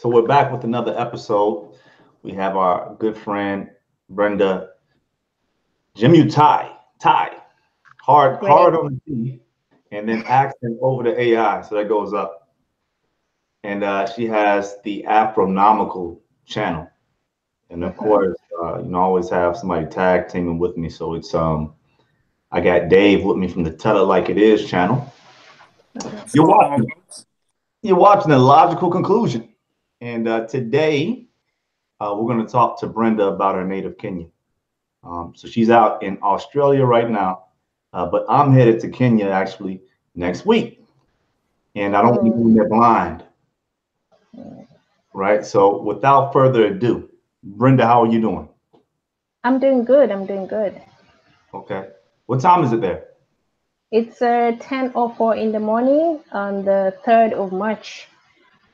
So we're back with another episode. We have our good friend Brenda Chemutai, Thai, hard Great. on the T, and then accent over the AI, so that goes up. And she has the Afronomical channel, and of Mm-hmm. course, I always have somebody tag teaming with me. So it's I got Dave with me from the Tell It Like It Is channel. What's You're going on, watching, folks? you're watching a logical conclusion, and today we're going to talk to Brenda about her native Kenya. So she's out in Australia right now, but I'm headed to Kenya actually next week, and I don't want to go Oh, in there blind, right? So without further ado, Brenda, how are you doing? I'm doing good. I'm doing good. Okay. What time is it there? It's 10:04 in the morning on the 3rd of March.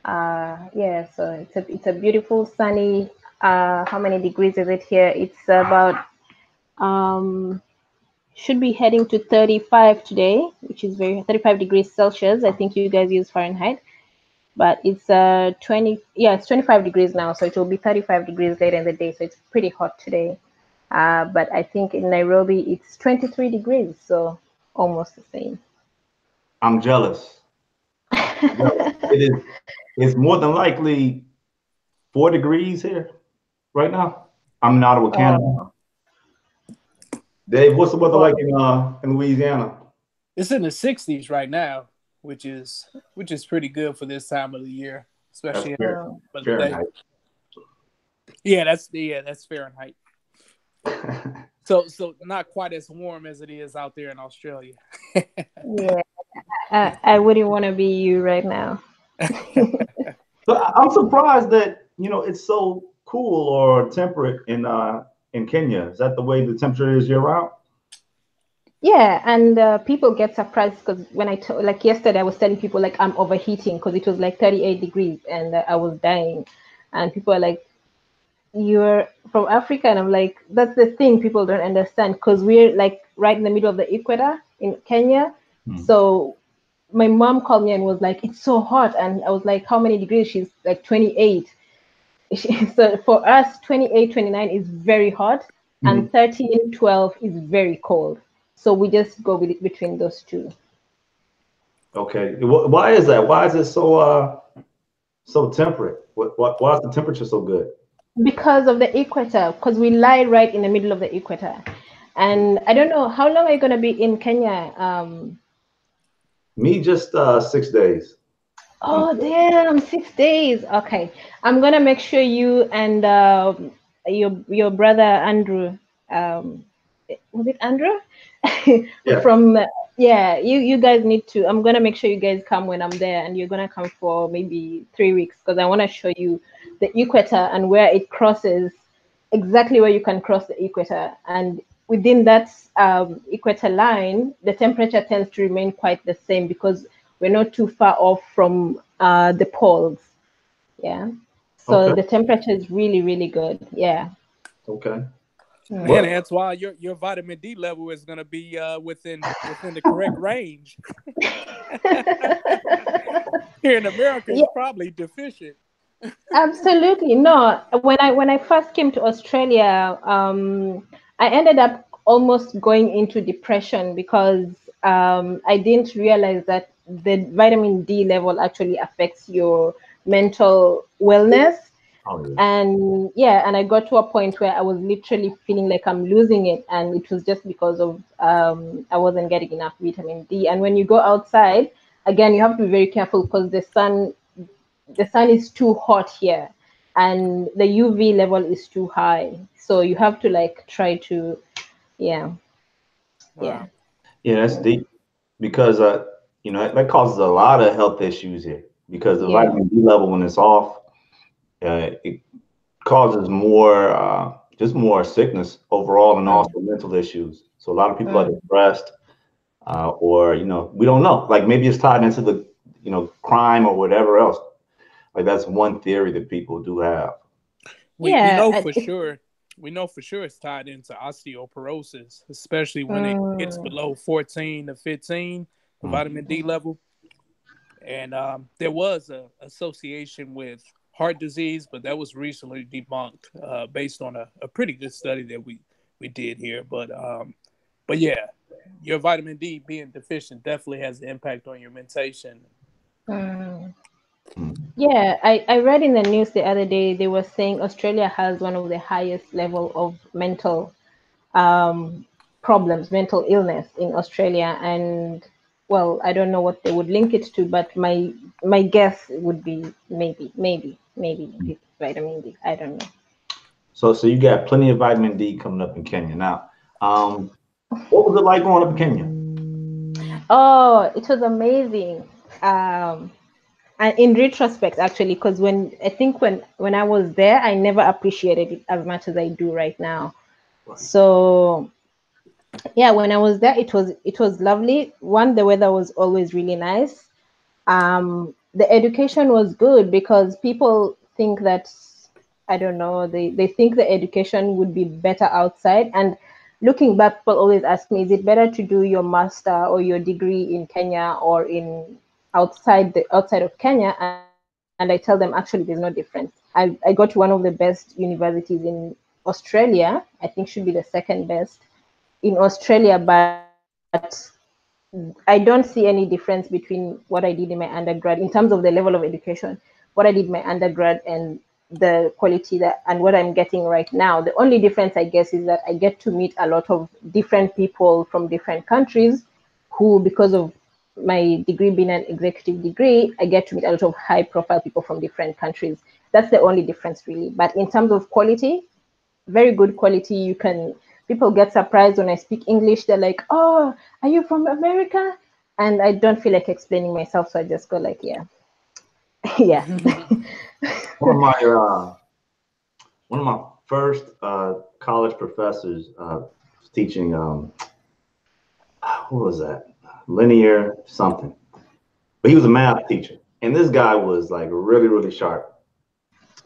Yeah, so it's a beautiful sunny. How many degrees is it here? It's about um should be heading to 35 today, which is very 35 degrees Celsius. I think you guys use Fahrenheit, but it's 20, yeah, it's 25 degrees now, so it will be 35 degrees later in the day. So it's pretty hot today. But I think in Nairobi it's 23 degrees, so almost the same. I'm jealous. Jealous. It is. It's more than likely 4 degrees here right now. I'm in Ottawa, Canada. Oh, Dave, what's the weather like wow. in Louisiana? It's in the 60s right now, which is pretty good for this time of the year, That's especially in Oh, the middle of the day. Fahrenheit. Yeah, that's Fahrenheit. So not quite as warm as it is out there in Australia. yeah. I wouldn't want to be you right now. But I'm surprised that it's so cool or temperate in Kenya. Is that the way the temperature is year round? Yeah, and people get surprised because when like yesterday, I was telling people like I'm overheating because it was like 38 degrees and I was dying, and people are like, "You're from Africa," and I'm like, "That's the thing people don't understand because we're like right in the middle of the equator in Kenya." Hmm. So my mom called me and was like, "It's so hot," and I was like, "How many degrees?" She's like 28. So for us, 28, 29 is very hot, Mhm. and 13, 12 is very cold. So we just go with it between those two. Okay. Why is that? Why is it so temperate? Why is the temperature so good? Because of the equator, because we lie right in the middle of the equator. And I don't know, how long are you going to be in Kenya? Me, just 6 days. Oh, damn, 6 days. Okay. I'm going to make sure you and your brother Andrew, um, was it Andrew? Yeah. From yeah, you guys need to. I'm gonna make sure you guys come when I'm there, and you're gonna come for maybe 3 weeks because I want to show you the equator and where it crosses, exactly where you can cross the equator, and within that equator line, the temperature tends to remain quite the same because we're not too far off from the poles. Yeah, so Okay. the temperature is really really good. Yeah. Okay. Mm. Man, What? Antoine, your vitamin D level is going to be within the correct range. Here in America, Yeah, it's probably deficient. absolutely. No, when I first came to Australia, I ended up almost going into depression because I didn't realize that the vitamin D level actually affects your mental wellness. Oh yeah. And yeah, and I got to a point where I was literally feeling like I'm losing it, and it was just because of I wasn't getting enough vitamin D. And when you go outside, again, you have to be very careful because the sun is too hot here and the UV level is too high. So you have to like try to, yeah, yeah. Wow. Yeah, that's deep because that causes a lot of health issues here because the Yeah. vitamin D level when it's off, it causes more just more sickness overall and Mm, also mental issues. So a lot of people are mm. depressed, or we don't know. Like maybe it's tied into the crime or whatever else. Like that's one theory that people do have. We Yeah. know And for sure. We know for sure it's tied into osteoporosis, especially when it gets mm, below 14 to 15, the Mm. vitamin D level. And there was a association with heart disease, but that was recently debunked based on a pretty good study that we did here. But yeah, your vitamin D being deficient definitely has an impact on your mentation. Mm. Yeah, I read in the news the other day, they were saying Australia has one of the highest level of mental um, problems, mental illness in Australia. And well, I don't know what they would link it to, but my guess would be maybe vitamin D. I don't know. So you got plenty of vitamin D coming up in Kenya now. What was it like growing up in Kenya? Oh, it was amazing. Um, and in retrospect, actually, because when I was there, I never appreciated it as much as I do right now. Right. So yeah, when I was there, it was lovely. One, the weather was always really nice. The education was good because people think that, I don't know, they think the education would be better outside. And looking back, people always ask me, is it better to do your master or your degree in Kenya or in outside of Kenya? And I tell them, actually, there's no difference. I got to one of the best universities in Australia. I think should be the second best in Australia, but I don't see any difference between what I did in my undergrad in terms of the level of education, what I did my undergrad and the quality that and what I'm getting right now. The only difference, I guess, is that I get to meet a lot of different people from different countries who, because of my degree being an executive degree, I get to meet a lot of high profile people from different countries. That's the only difference, really. But in terms of quality, very good quality. People get surprised when I speak English. They're like, "Oh, are you from America?" And I don't feel like explaining myself, so I just go like, "Yeah, yeah." One of my one of my first college professors was teaching what was that? Linear something. But he was a math teacher. And this guy was like really, really sharp.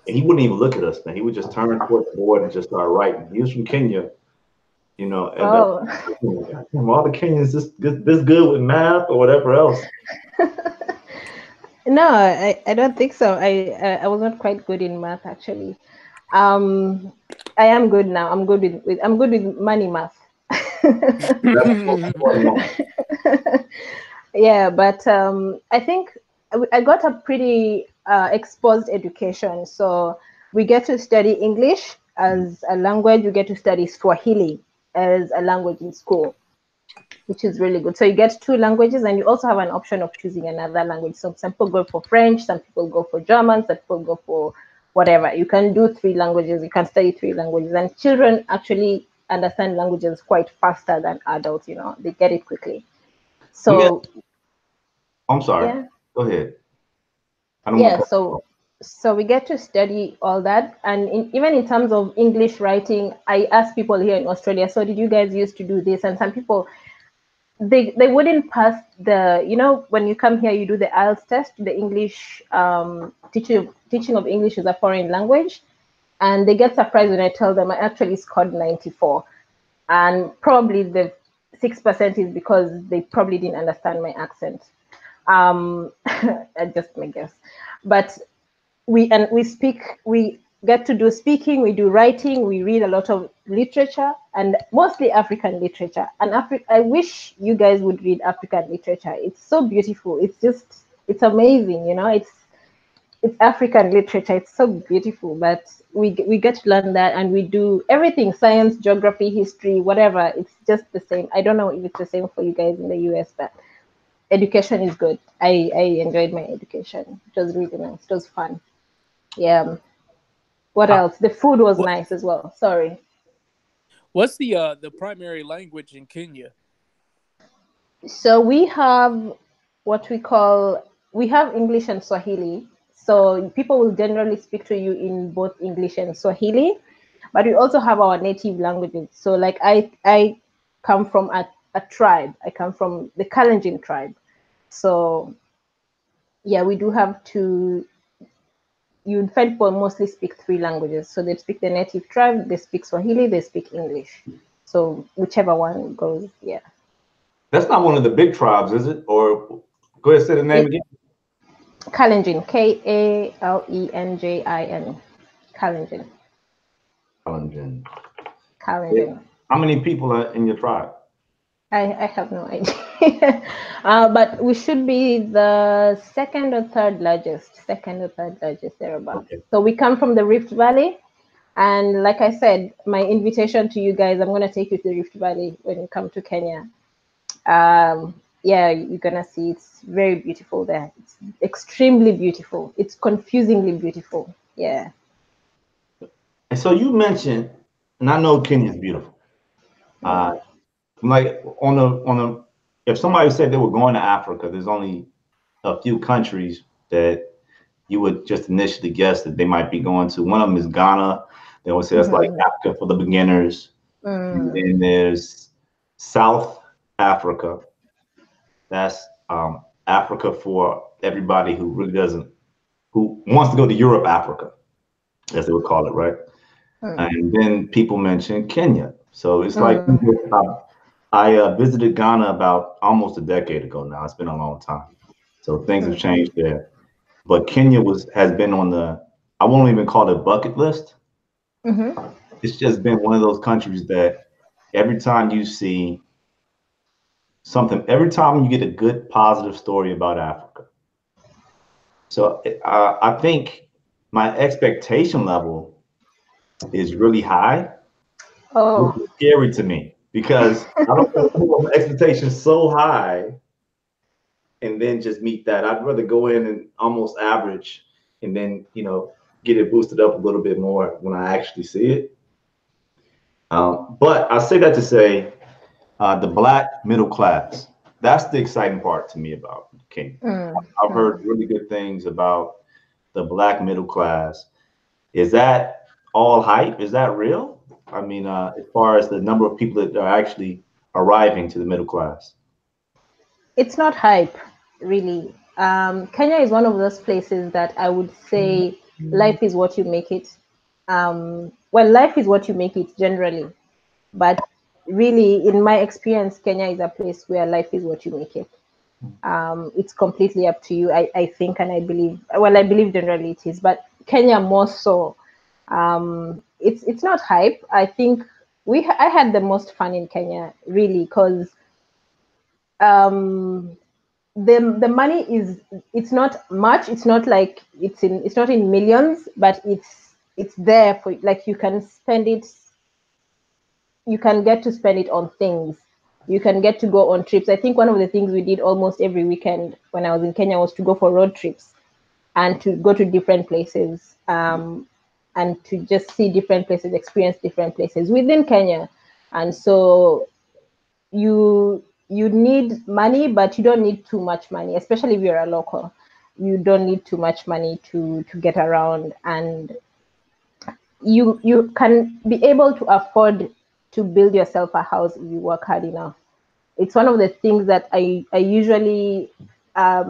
And he wouldn't even look at us, man. He would just turn toward the board and just start writing. He was from Kenya, you know, and Oh. all the Kenyans this good with math or whatever else. No, I don't think so. I was not quite good in math, actually. Um, I am good now. I'm good with money math. That's what Yeah, but I think I got a pretty exposed education. So we get to study English as a language. We get to study Swahili as a language in school, which is really good. So you get two languages, and you also have an option of choosing another language. So some people go for French, some people go for German, some people go for whatever. You can do three languages. You can study three languages, and children actually understand languages quite faster than adults. They get it quickly. So I'm sorry. yeah, Go ahead. I don't want yeah. to cut you So off. so we get to study all that, and even in terms of English writing, I ask people here in Australia. So did you guys used to do this? And some people, they wouldn't pass when you come here, you do the IELTS test, the English teaching of English as a foreign language, and they get surprised when I tell them I actually scored 94, and probably the 6% is because they probably didn't understand my accent. Just my guess, but we get to do speaking, we do writing, we read a lot of literature, and mostly African literature. And I wish you guys would read African literature. It's so beautiful. It's amazing. It's African literature. It's so beautiful. But we get to learn that, and we do everything: science, geography, history, whatever. It's just the same. I don't know if it's the same for you guys in the US, but education is good. I enjoyed my education. It was really nice. It was fun. Yeah. What else? The food was What nice as well. Sorry. what's the primary language in Kenya? So we have English and Swahili. So people will generally speak to you in both English and Swahili, but we also have our native languages. So like I come from a tribe. I come from the Kalenjin tribe. So yeah, we do have to. You'd find people mostly speak three languages. So they speak the native tribe, they speak Swahili, they speak English. So whichever one goes, yeah. That's not one of the big tribes, is it? Or go ahead, say the name It, again. Kalenjin, Kalenjin, Kalenjin, Kalenjin. Kalenjin. How many people are in your tribe? I have no idea. But we should be the second or third largest, thereabout. Okay. So we come from the Rift Valley. And like I said, my invitation to you guys, I'm going to take you to the Rift Valley when you come to Kenya. Yeah, you're going to see it's very beautiful there. It's extremely beautiful. It's confusingly beautiful. Yeah. And so you mentioned, and I know Kenya is beautiful. Like if somebody said they were going to Africa, there's only a few countries that you would just initially guess that they might be going to. One of them is Ghana. They always say that's like Africa for the beginners. And then there's South Africa. That's Africa for everybody who really who wants to go to Europe, Africa, as they would call it, right? And then people mention Kenya. So it's like I visited Ghana about almost a decade ago now. It's been a long time. So things have changed there. But Kenya has been on I won't even call it a bucket list. It's just been one of those countries that every time you see something, every time you get a good positive story about Africa. So I think my expectation level is really high, which is scary to me because I don't want to put my expectations so high and then just meet that. I'd rather go in and almost average and then, get it boosted up a little bit more when I actually see it. But I say that to say the Black middle class, that's the exciting part to me about Kenya. I've heard really good things about the Black middle class. Is that all hype? Is that real? I mean, as far as the number of people that are actually arriving to the middle class. It's not hype, really. Kenya is one of those places that I would say life is what you make it. Well, life is what you make it generally. But really, in my experience, Kenya is a place where life is what you make it. It's completely up to you, I think, and I believe. Well, I believe generally it is, but Kenya more so. It's not hype. I think I had the most fun in Kenya, really, because the money it's not much. It's not like it's not in millions, but it's there for, like, you can spend it. You can get to spend it on things. You can get to go on trips. I think one of the things we did almost every weekend when I was in Kenya was to go for road trips and to go to different places, and to just see different places, experience different places within Kenya. And so you need money, but you don't need too much money, especially if you're a local. You don't need too much money to get around, and you can be able to afford to build yourself a house if you work hard enough. It's one of the things that I usually I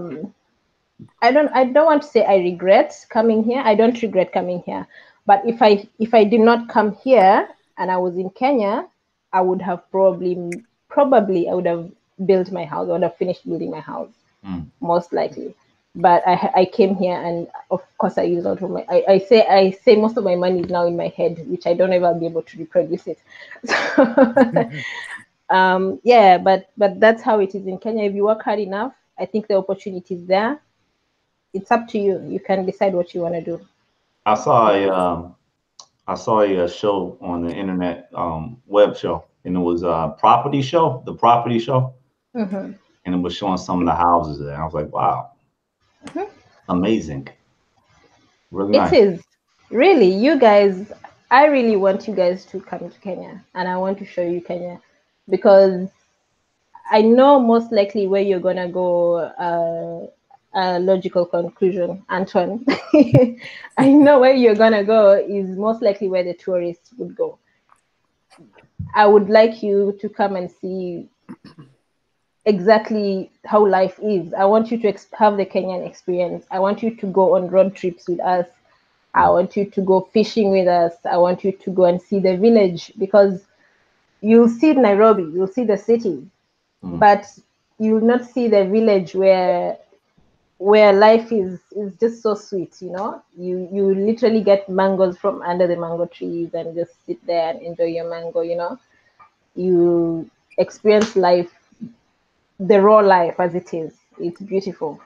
don't want to say I regret coming here. I don't regret coming here. But if I did not come here and I was in Kenya, I would have probably I would have built my house. I would have finished building my house, most likely. But I came here, and of course I use out of my I say most of my money is now in my head, which I don't ever be able to reproduce it. So, yeah, but that's how it is in Kenya. If you work hard enough, I think the opportunity is there. It's up to you. You can decide what you want to do. I saw a show on the internet, web show, and it was a property show, the property show, and it was showing some of the houses there. I was like, wow, amazing, really nice. It is really, you guys. I really want you guys to come to Kenya, and I want to show you Kenya, because I know most likely where you're gonna go. A logical conclusion, Anton. I know where you're gonna go is most likely where the tourists would go. I would like you to come and see exactly how life is. I want you to have the Kenyan experience. I want you to go on road trips with us. I want you to go fishing with us. I want you to go and see the village, because you'll see Nairobi, you'll see the city, but you'll not see the village where where life is just so sweet, you know. You literally get mangoes from under the mango trees and just sit there and enjoy your mango, you know. You experience life, the raw life as it is. It's beautiful.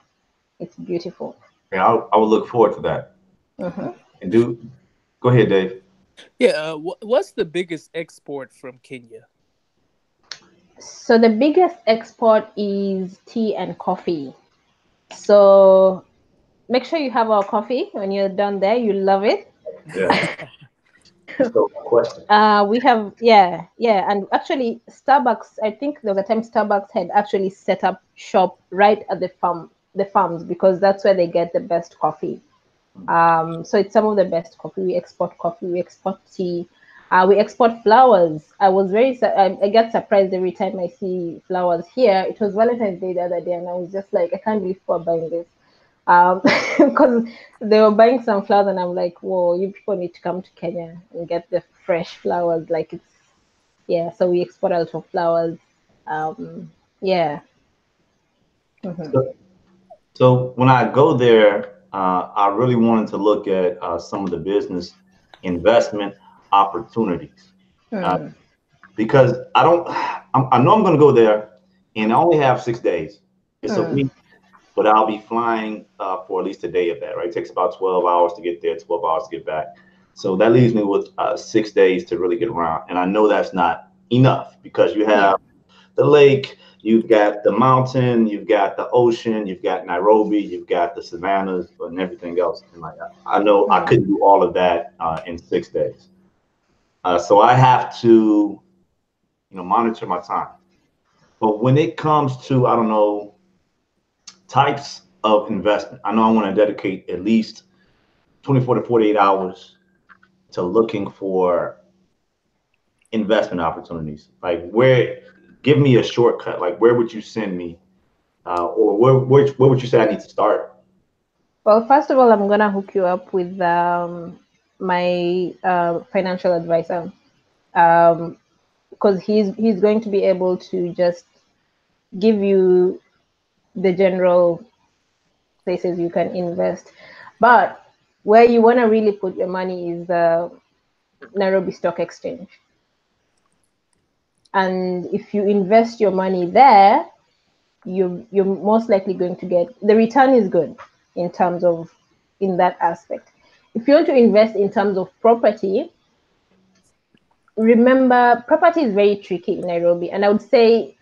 It's beautiful. Yeah, I would look forward to that. Hmm. And go ahead, Dave. Yeah. What's the biggest export from Kenya? So the biggest export is tea and coffee. So make sure you have our coffee when you're done there. You love it. Yeah. So, question. We have, yeah, and actually Starbucks. I think there was a time Starbucks had actually set up shop right at the farms, because that's where they get the best coffee. So it's some of the best coffee. We export coffee, we export tea, we export flowers. I get surprised every time I see flowers here. It was Valentine's Day the other day, and I was just like, I can't believe people are buying this. Because they were buying some flowers, and I'm like, whoa, you people need to come to Kenya and get the fresh flowers. Like, it's, yeah. So we export a lot of flowers. Yeah. Hmm. So, so when I go there, I really wanted to look at some of the business investment opportunities. Uh, Hmm. because I know I'm going to go there and I only have 6 days. It's a Hmm. week, but I'll be flying for at least a day of that, right? It takes about 12 hours to get there, 12 hours to get back. So that leaves me with 6 days to really get around. And I know that's not enough because you Yeah. have the lake, you've got the mountain, you've got the ocean, you've got Nairobi, you've got the savannas, and everything else. And like, I know I Hmm. couldn't do all of that in 6 days. So I have to, monitor my time. But when it comes to, I don't know, types of investment, I know I want to dedicate at least 24 to 48 hours to looking for investment opportunities. Like give me a shortcut. Like where would you send me, or where would you say I need to start? Well, first of all, I'm gonna hook you up with my financial advisor, because he's going to be able to just give you the general places you can invest. But where you want to really put your money is the Nairobi Stock Exchange. And if you invest your money there, you're most likely going to get the return is good in terms of in that aspect. If you want to invest in terms of property, remember property is very tricky in Nairobi, and I would say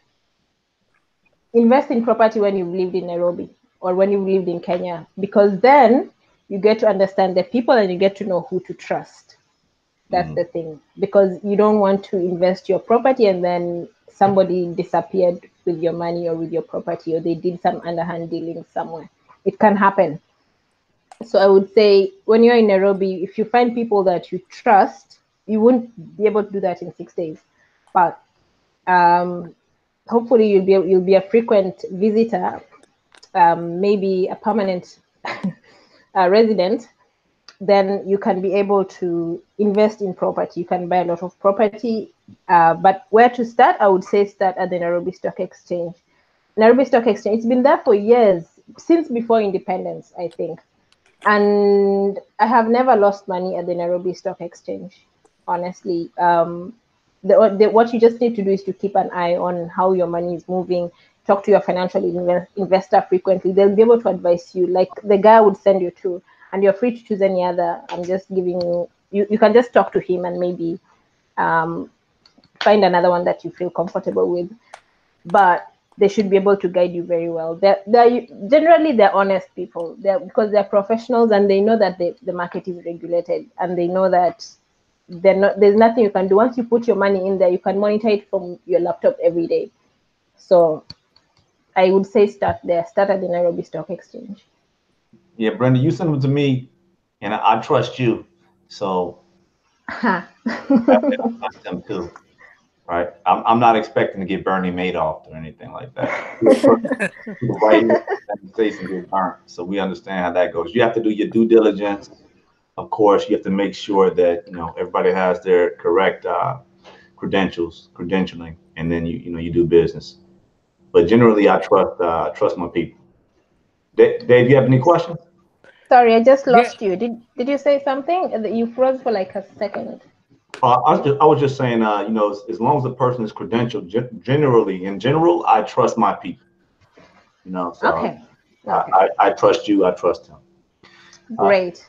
invest in property when you've lived in Nairobi or when you've lived in Kenya, because then you get to understand the people and you get to know who to trust. That's Mhm. the thing, because you don't want to invest your property and then somebody disappeared with your money or with your property, or they did some underhand dealing somewhere. It can happen. So I would say when you're in Nairobi, if you find people that you trust, you won't be able to do that in 6 days. But um, hopefully you'll be a frequent visitor, maybe a permanent resident. Then you can be able to invest in property. You can buy a lot of property. But where to start? I would say start at the Nairobi Stock Exchange. Nairobi Stock Exchange, it's been there for years, since before independence, I think. And I have never lost money at the Nairobi Stock Exchange, honestly. What you just need to do is to keep an eye on how your money is moving. Talk to your financial investor frequently. They'll be able to advise you, like the guy would send you to, and you're free to choose any other. I'm just giving you can just talk to him and maybe um, find another one that you feel comfortable with. But they should be able to guide you very well. They're generally they're honest people. Because they're professionals and they know that the market is regulated, and they know that there's nothing you can do. Once you put your money in there, you can monitor it from your laptop every day. So I would say start there. Start at the Nairobi Stock Exchange. Yeah, Brenda, you send them to me, and I trust you, so I trust them too. Right? I'm not expecting to get Bernie Madoff or anything like that. People right here in the United States and get burnt, so we understand how that goes. You have to do your due diligence. Of course, you have to make sure that everybody has their correct credentialing, and then you do business. But generally, I trust my people. Dave, you have any questions? Sorry, I just Yeah. lost you. Did you say something? You froze for like a second. I was just saying, as long as the person is credentialed, in general, I trust my people. So Okay. Okay. I trust you. I trust him. Great.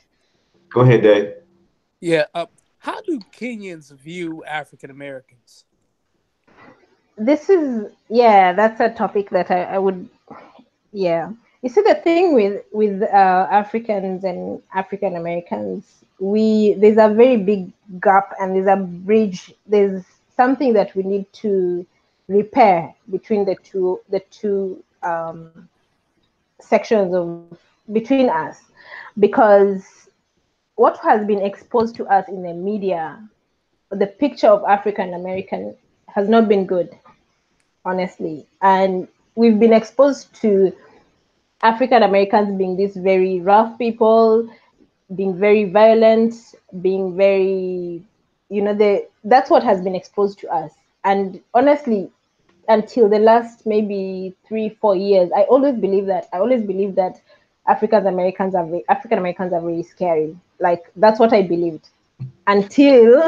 Go ahead, Dave. Yeah. How do Kenyans view African Americans? That's a topic that I would, yeah. You see, the thing with Africans and African Americans, there's a very big gap, and there's a bridge. There's something that we need to repair between the two sections of between us, because what has been exposed to us in the media, the picture of African American has not been good, honestly. And we've been exposed to African Americans being these very rough people, being very violent, being very, that's what has been exposed to us. And honestly, until the last maybe 3-4 years, I always believe that. African Americans are very scary. Like, that's what I believed until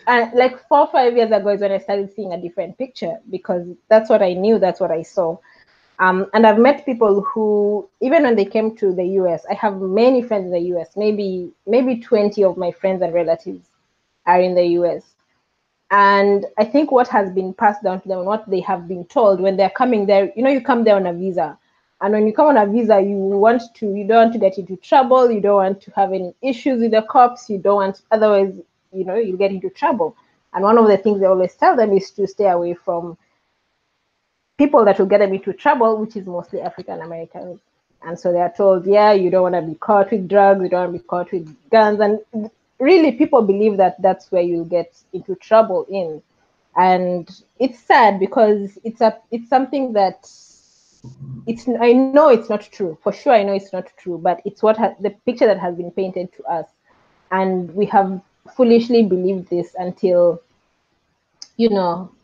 and like 4-5 years ago is when I started seeing a different picture, because that's what I knew, that's what I saw. And I've met people who, even when they came to the US, I have many friends in the US. Maybe 20 of my friends and relatives are in the US. And I think what has been passed down to them, what they have been told when they're coming there, you come there on a visa. And when you come on a visa, you don't want to get into trouble. You don't want to have any issues with the cops. You don't want, otherwise, you get into trouble. And one of the things they always tell them is to stay away from people that will get them into trouble, which is mostly African Americans. And so they are told, yeah, you don't want to be caught with drugs, you don't want to be caught with guns. And really, people believe that that's where you get into trouble in. And it's sad, because it's something that I know it's not true. For sure, I know it's not true, but it's the picture that has been painted to us. And we have foolishly believed this until,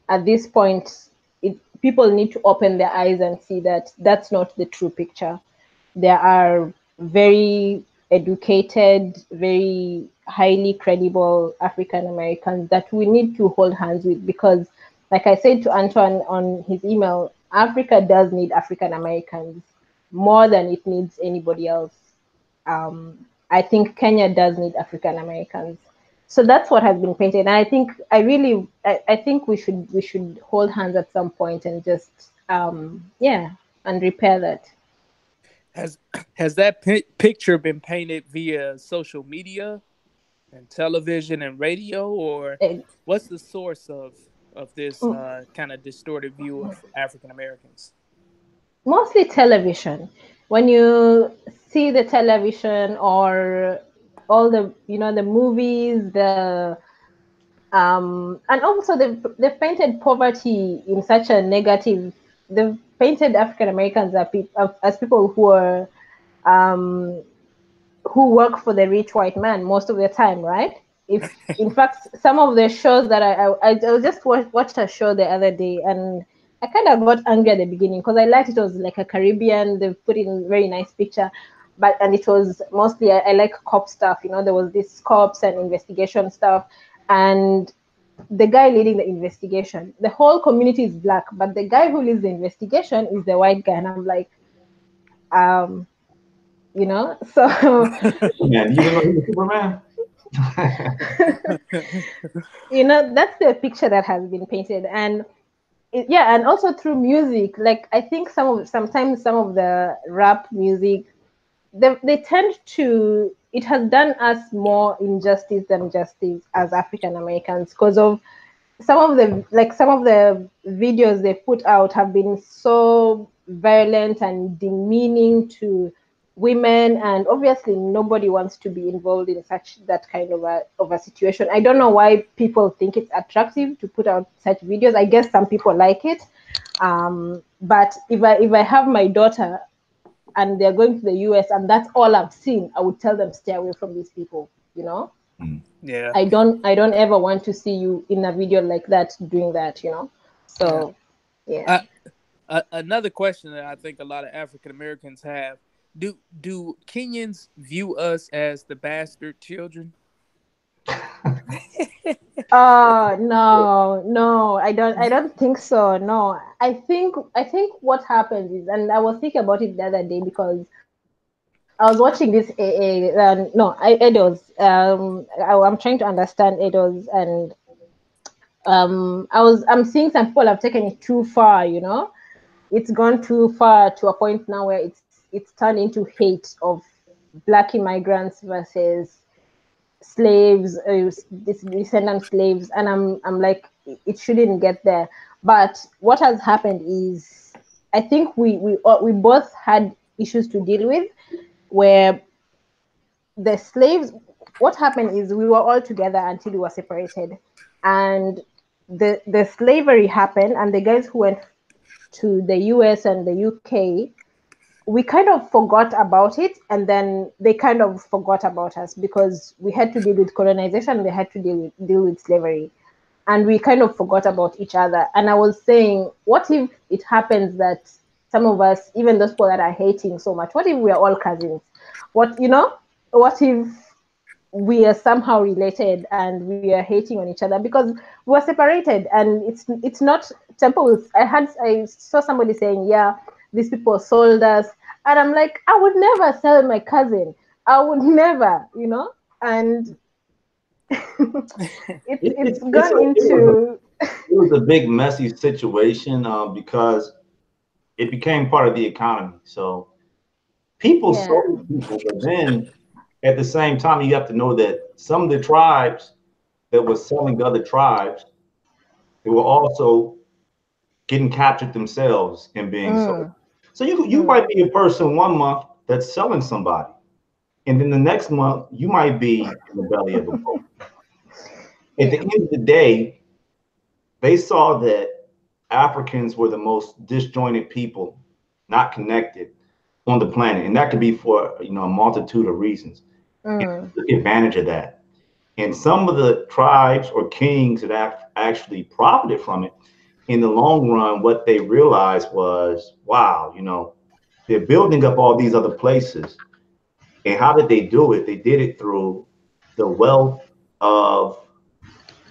at this point, people need to open their eyes and see that that's not the true picture. There are very educated, very highly credible African Americans that we need to hold hands with, because, like I said to Antoine on his email, Africa does need African Americans more than it needs anybody else. I think Kenya does need African Americans. So that's what has been painted. And I think I think we should hold hands at some point and just and repair that. Has that picture been painted via social media and television and radio, or what's the source of this kind of distorted view of African Americans? Mostly television. When you see the television, or all the the movies, and also they've painted poverty in such a negative. They've painted African Americans as people who work for the rich white man most of the time, right? If in fact, some of the shows that I just watched a show the other day, and I kind of got angry at the beginning, because I liked it. It was like a Caribbean. They put in a very nice picture, and it was mostly I like cop stuff. There was this cops and investigation stuff, and the guy leading the investigation, the whole community is black, but the guy who leads the investigation is the white guy, and I'm like, so Man, you didn't know he was Superman? That's the picture that has been painted. And and also through music, like I think sometimes some of the rap music, they tend to, it has done us more injustice than justice as African Americans, because of some of the videos they put out have been so violent and demeaning to women, and obviously nobody wants to be involved in that kind of a situation. I don't know why people think it's attractive to put out such videos. I guess some people like it, but if I have my daughter and they're going to the US and that's all I've seen, I would tell them, stay away from these people. Yeah. I don't ever want to see you in a video like that doing that. So yeah. Another question that I think a lot of African Americans have: Do Kenyans view us as the bastard children? No, I don't think so. No, I think what happens is, and I was thinking about it the other day because I was watching this no, Edos. I'm trying to understand Edos, and I'm seeing some people have taken it too far. It's gone too far to a point now where it's turned into hate of black immigrants versus slaves, descendant slaves, and I'm like, it shouldn't get there. But what has happened is, I think we both had issues to deal with, where the slaves. What happened is we were all together until we were separated, and the slavery happened, and the guys who went to the US and the UK, we kind of forgot about it, and then they kind of forgot about us because we had to deal with colonization, we had to deal with slavery, and we kind of forgot about each other. And I was saying, what if it happens that some of us, even those people that are hating so much, what if we are all cousins? What if we are somehow related and we are hating on each other because we're separated? And it's not temple. I saw somebody saying, yeah, these people sold us, and I'm like, I would never sell my cousin. I would never. And it's gone into. It was a big messy situation because it became part of the economy. So people Yeah. sold people, but then at the same time, you have to know that some of the tribes that were selling to other tribes, they were also getting captured themselves and being sold. So you might be a person one month that's selling somebody, and then the next month you might be in the belly of a boat. At the end of the day, they saw that Africans were the most disjointed people, not connected on the planet, and that could be for a multitude of reasons. And took advantage of that. And some of the tribes or kings that actually profited from it in the long run, what they realized was, wow, they're building up all these other places. And how did they do it? They did it through the wealth of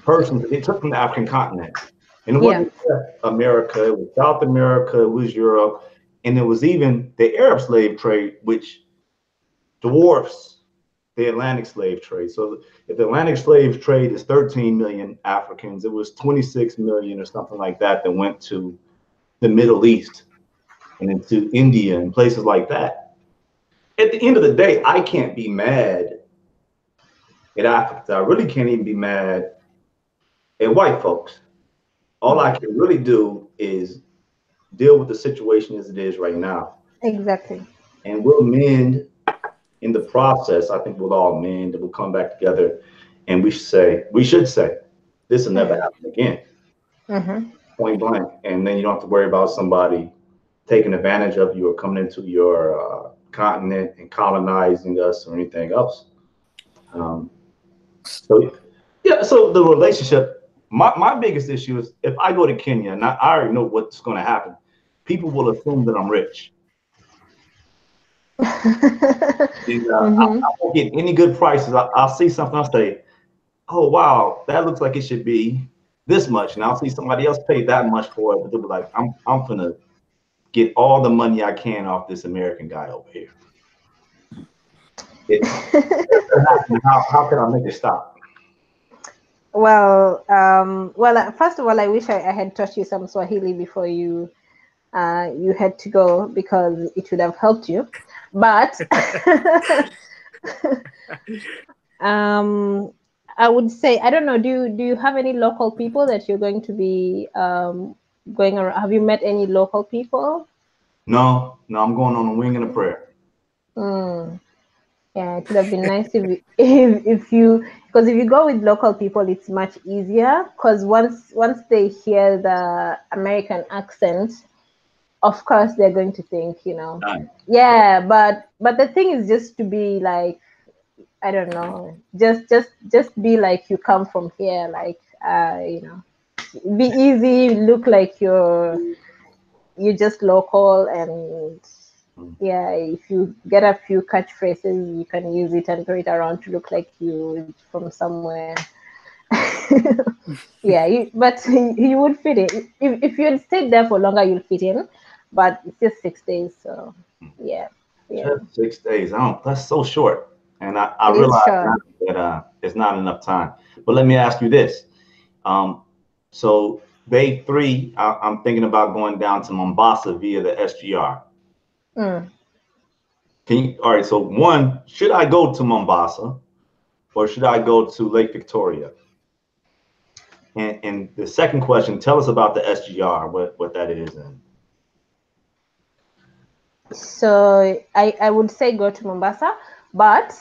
persons that they took from the African continent. And it wasn't just America, it was South America, it was Europe, and it was even the Arab slave trade, which dwarfs the Atlantic slave trade. So if the Atlantic slave trade is 13 million Africans, it was 26 million or something like that that went to the Middle East and into India and places like that. At the end of the day, I can't be mad at Africans. I really can't even be mad at white folks. All I can really do is deal with the situation as it is right now. Exactly. And we'll mend in the process. I think we'll all mend and we'll come back together, and we should say, this will never happen again. Point blank. And then you don't have to worry about somebody taking advantage of you or coming into your continent and colonizing us or anything else. So the relationship, my biggest issue is if I go to Kenya, and I already know what's going to happen, people will assume that I'm rich. I won't get any good prices. I'll see something, I'll say, oh, wow, that looks like it should be this much. And I'll see somebody else pay that much for it, but they'll be like, I'm going to get all the money I can off this American guy over here. How can I make it stop? Well, first of all, I wish I had taught you some Swahili before you had to go, because it would have helped you. But I would say, I don't know, do you have any local people that you're going to be going around? Have you met any local people? No, I'm going on a wing and a prayer. Yeah, it would have been nice if you, because if you go with local people, it's much easier, because once they hear the American accent, of course they're going to think, yeah, but the thing is just to be like, I don't know, just be like you come from here, like be easy, look like you're you're just local, and yeah, if you get a few catchphrases, you can use it and throw it around to look like you from somewhere. Yeah, but you would fit in. If you had stayed there for longer, you'll fit in. But it's just 6 days, so yeah, yeah. Just 6 days. That's so short. And I It is realize short. now that it's not enough time. But let me ask you this. Um, so day 3, I'm thinking about going down to Mombasa via the SGR. Mm. All right, so one, should I go to Mombasa or should I go to Lake Victoria? And the second question, tell us about the SGR, what that is. So I would say go to Mombasa, but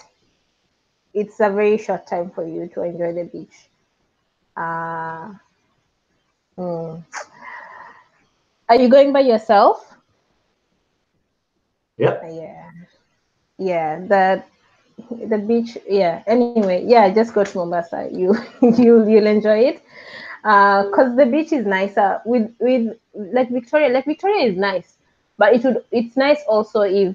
it's a very short time for you to enjoy the beach. Uh, mm. Are you going by yourself? Yep. Yeah, yeah. The beach. Yeah. Anyway, yeah. Just go to Mombasa. You'll enjoy it. Cause the beach is nicer with Lake Victoria. Lake Victoria is nice, but it's nice also if,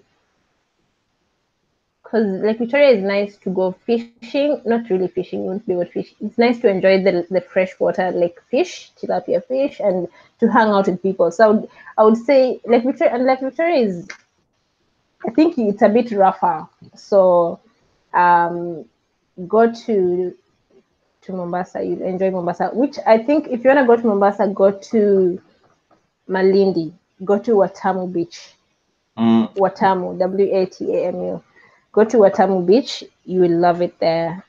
because Lake Victoria is nice to go fishing. Not really fishing, you won't be able to fish. It's nice to enjoy the freshwater lake fish, tilapia fish, and to hang out with people. So I would say Lake Victoria, and Lake Victoria is, I think it's a bit rougher. So um, go to Mombasa, you'll enjoy Mombasa. Which I think if you wanna go to Mombasa, go to Malindi, go to Watamu Beach. Watamu, Watamu. Go to Watamu Beach. You will love it there.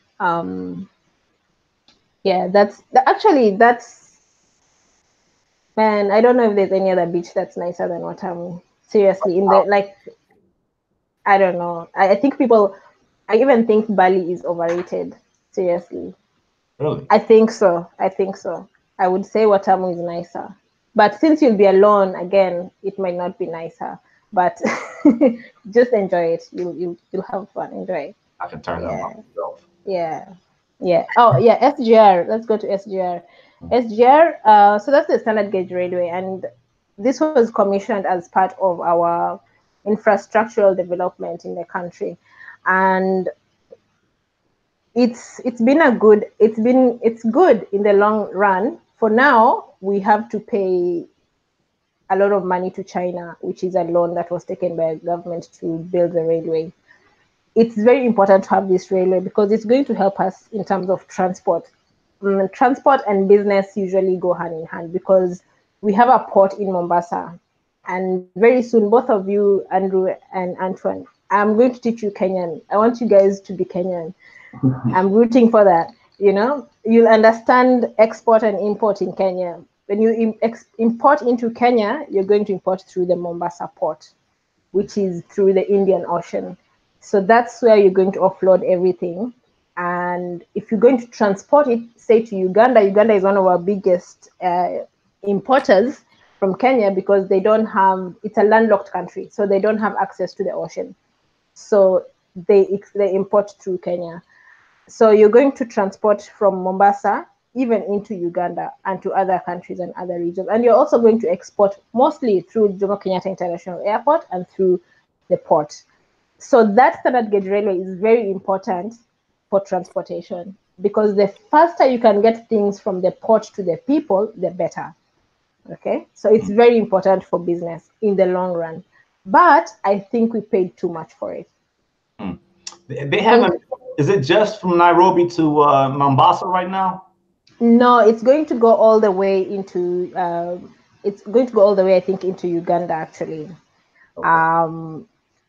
Yeah, that's, man. I don't know if there's any other beach that's nicer than Watamu. Seriously, in the like, I don't know. I think people. I even think Bali is overrated. Seriously, Really? I think so. I think so. I would say Watamu is nicer, but since you'll be alone again, it might not be nicer. But just enjoy it. You'll have fun. Enjoy. I can turn that Yeah. on myself. Yeah. Yeah. Oh, yeah. SGR. Let's go to SGR. SGR. So that's the standard gauge railway, and this was commissioned as part of our infrastructural development in the country, and it's been a good. It's good in the long run. For now, we have to pay a lot of money to China, which is a loan that was taken by the government to build the railway. It's very important to have this railway because it's going to help us in terms of transport. Transport and business usually go hand in hand because we have a port in Mombasa. And very soon, both of you, Andrew and Antoine, I'm going to teach you Kenyan. I want you guys to be Kenyan. I'm rooting for that. You'll understand export and import in Kenya. When you import into Kenya, you're going to import through the Mombasa port, which is through the Indian Ocean. So that's where you're going to offload everything. And if you're going to transport it, say to Uganda, Uganda is one of our biggest importers from Kenya because it's a landlocked country, so they don't have access to the ocean. So they import through Kenya. So you're going to transport from Mombasa even into Uganda and to other countries and other regions. And you're also going to export mostly through Jomo Kenyatta International Airport and through the port. So that standard gauge railway is very important for transportation because the faster you can get things from the port to the people, the better. Okay, so it's very important for business in the long run. But I think we paid too much for it. They haven't. Is it just from Nairobi to Mombasa right now? No, it's going to go all the way into. It's going to go all the way, I think, into Uganda actually. Okay.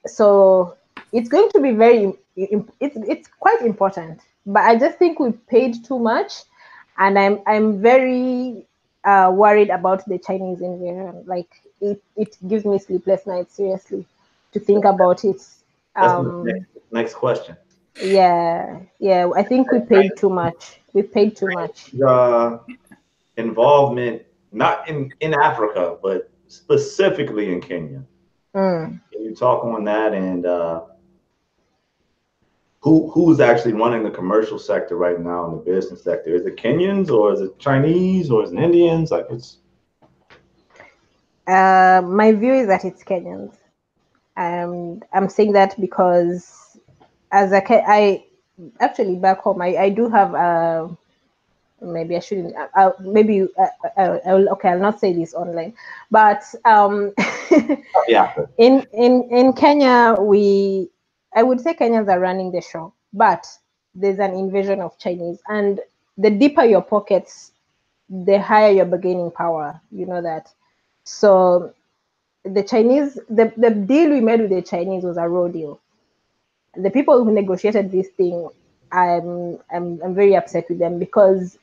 So it's going to be it's quite important, but I just think we paid too much, and I'm very worried about the Chinese invasion. Like it gives me sleepless nights, seriously, to think about it. That's the next question. Yeah, I think we paid too much. We paid too much. Involvement, not in Africa, but specifically in Kenya. Can you talk on that and who's actually running the commercial sector right now in the business sector? Is it Kenyans or is it Chinese or is it Indians? Like it's. My view is that it's Kenyans. I'm saying that because I actually back home, I do have maybe I shouldn't. Maybe okay. I'll not say this online, but Yeah. in Kenya, I would say Kenyans are running the show, but there's an invasion of Chinese, and the deeper your pockets, the higher your bargaining power. You know that. So the Chinese, the deal we made with the Chinese was a raw deal. The people who negotiated this thing, I'm very upset with them because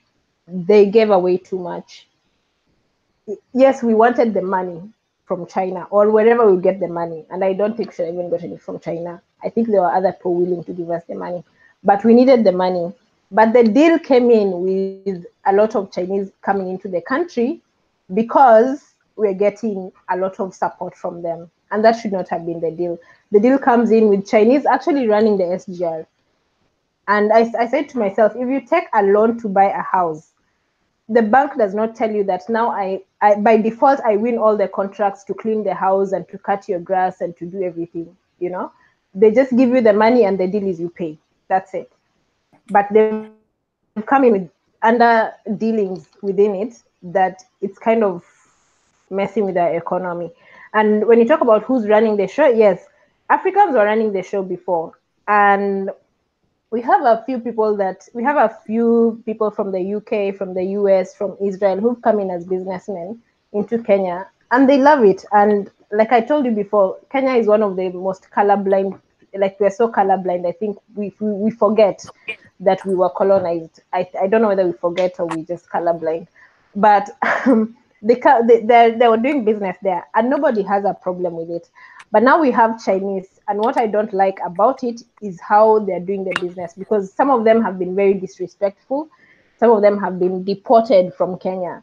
they gave away too much. Yes, we wanted the money from China or wherever we get the money, and I don't think should even gotten it from China. I think there were other people willing to give us the money, but we needed the money. But the deal came in with a lot of Chinese coming into the country because we're getting a lot of support from them, and that should not have been the deal. The deal comes in with Chinese actually running the SGR, and I said to myself, if you take a loan to buy a house, the bank does not tell you that now I by default I win all the contracts to clean the house and to cut your grass and to do everything. You know, they just give you the money and the deal is you pay. That's it. But they've come in with under dealings within it that it's kind of messing with our economy. And when you talk about who's running the show, yes, Africans were running the show before, and we have a few people from the UK, from the US, from Israel who've come in as businessmen into Kenya, and they love it. And like I told you before, Kenya is one of the most colorblind. Like we're so colorblind. I think we forget that we were colonized. I don't know whether we forget or we just colorblind, but they were doing business there, and nobody has a problem with it. But now we have Chinese, and what I don't like about it is how they're doing the business, because some of them have been very disrespectful. Some of them have been deported from Kenya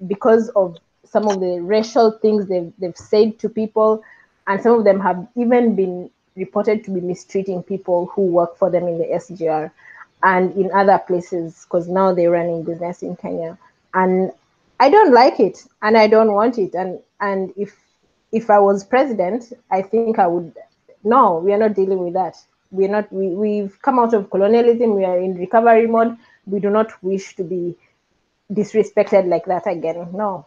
because of some of the racial things they've said to people, and some of them have even been reported to be mistreating people who work for them in the SGR and in other places, because now they're running business in Kenya. And I don't like it, and I don't want it. And if I was president, I think I would. No, we are not dealing with that. We're not. We've come out of colonialism. We are in recovery mode. We do not wish to be disrespected like that again. No.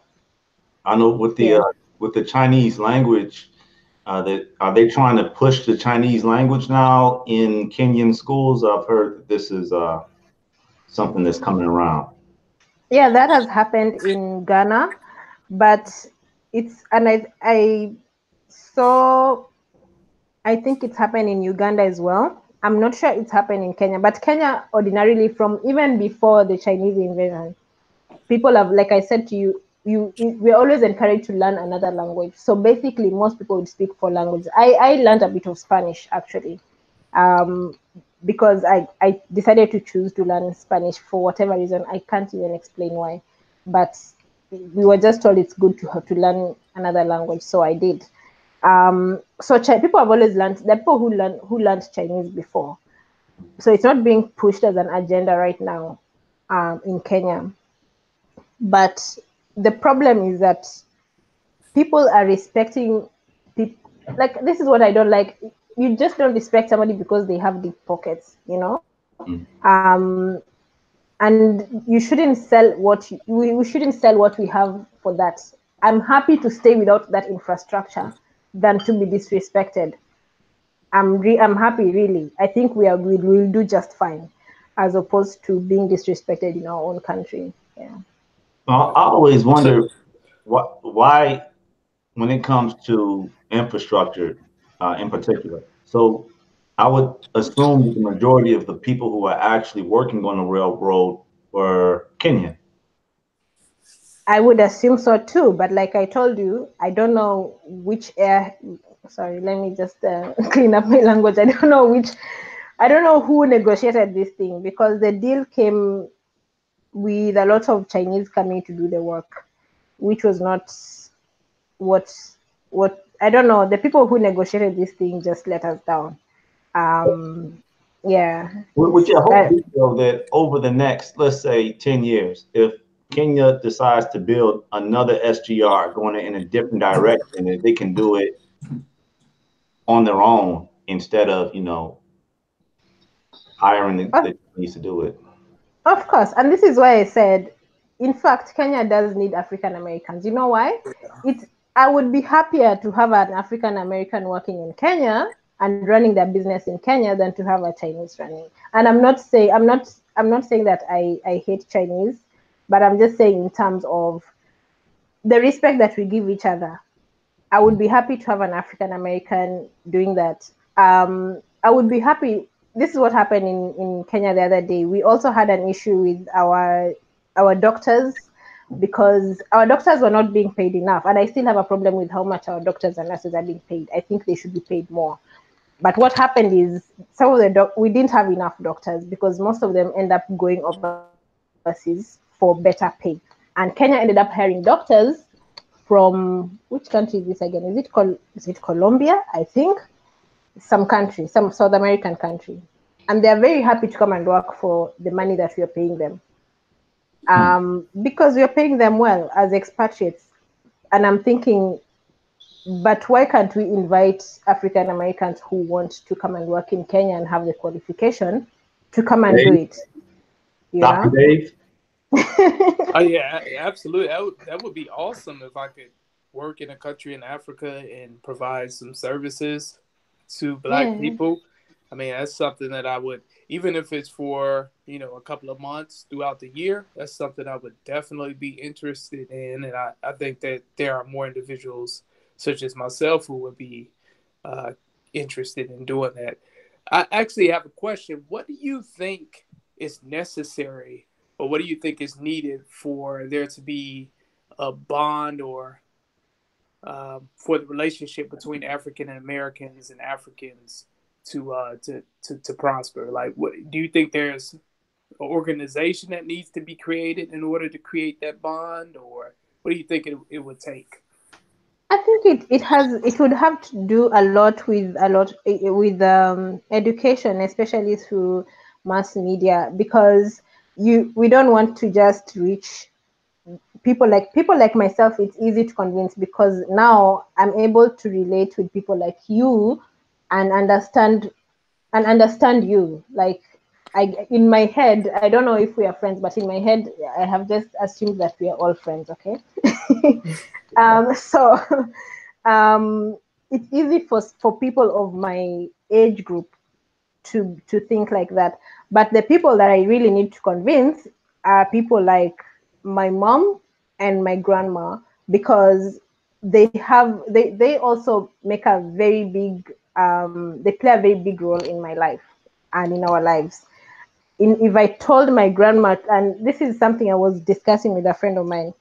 I know with the Chinese language, that are they trying to push the Chinese language now in Kenyan schools? I've heard that this is something that's coming around. Yeah, that has happened in Ghana, but I saw, I think it's happened in Uganda as well. I'm not sure it's happened in Kenya, but Kenya ordinarily, from even before the Chinese invasion, people have, like I said to you, we're always encouraged to learn another language. So basically, most people would speak four languages. I learned a bit of Spanish actually, um, because I decided to choose to learn Spanish for whatever reason. I can't even explain why, but we were just told it's good to have to learn another language, so I did. So people have always learned. The people who learned Chinese before, so it's not being pushed as an agenda right now in Kenya. But the problem is that people are respecting people. Like, this is what I don't like. You just don't respect somebody because they have deep pockets, you know. Mm. And you shouldn't sell we shouldn't sell what we have for that. I'm happy to stay without that infrastructure than to be disrespected. I'm happy, really. I think we'll do just fine, as opposed to being disrespected in our own country. Yeah. I always wonder why when it comes to infrastructure in particular. So I would assume that the majority of the people who are actually working on the railroad were Kenyan. I would assume so too, but like I told you, I don't know which air. Sorry, let me just clean up my language. I don't know who negotiated this thing, because the deal came with a lot of Chinese coming to do the work, which was not what I don't know. The people who negotiated this thing just let us down. Yeah, Would you hope, though, that over the next, let's say, 10 years, if Kenya decides to build another SGR going in a different direction, that they can do it on their own instead of, hiring the Chinese to do it. Of course, and this is why I said, in fact, Kenya does need African Americans. You know why? I would be happier to have an African American working in Kenya and running their business in Kenya than to have a Chinese running. And I'm not saying that I hate Chinese, but I'm just saying in terms of the respect that we give each other. I would be happy to have an African American doing that. I would be happy. This is what happened in Kenya the other day. We also had an issue with our doctors, because our doctors were not being paid enough. And I still have a problem with how much our doctors and nurses are being paid. I think they should be paid more. But what happened is some of we didn't have enough doctors, because most of them end up going overseas for better pay. And Kenya ended up hiring doctors from, which country is this again? Is it Colombia? I think some country, some South American country, and they're very happy to come and work for the money that we are paying them, because we are paying them well as expatriates. And I'm thinking, but why can't we invite African Americans who want to come and work in Kenya and have the qualification to come and do it? Dr. Dave? Oh yeah, absolutely. That would be awesome if I could work in a country in Africa and provide some services to Black people. I mean, that's something that I would, even if it's for, a couple of months throughout the year, that's something I would definitely be interested in. And I think that there are more individuals such as myself who would be interested in doing that. I actually have a question. What do you think is necessary, or what do you think is needed for there to be a bond or for the relationship between African Americans and Africans to prosper? Like, what do you think there's an organization that needs to be created in order to create that bond, or what do you think it would take? I think it would have to do a lot with education, especially through mass media, because we don't want to just reach people like myself. It's easy to convince, because now I'm able to relate with people like you and understand you. Like, in my head, I don't know if we are friends, but in my head, I have just assumed that we are all friends. Okay. So it's easy for people of my age group to think like that. But the people that I really need to convince are people like my mom and my grandma, because they also make a very big they play a very big role in my life and in our lives. If I told my grandma, and this is something I was discussing with a friend of mine,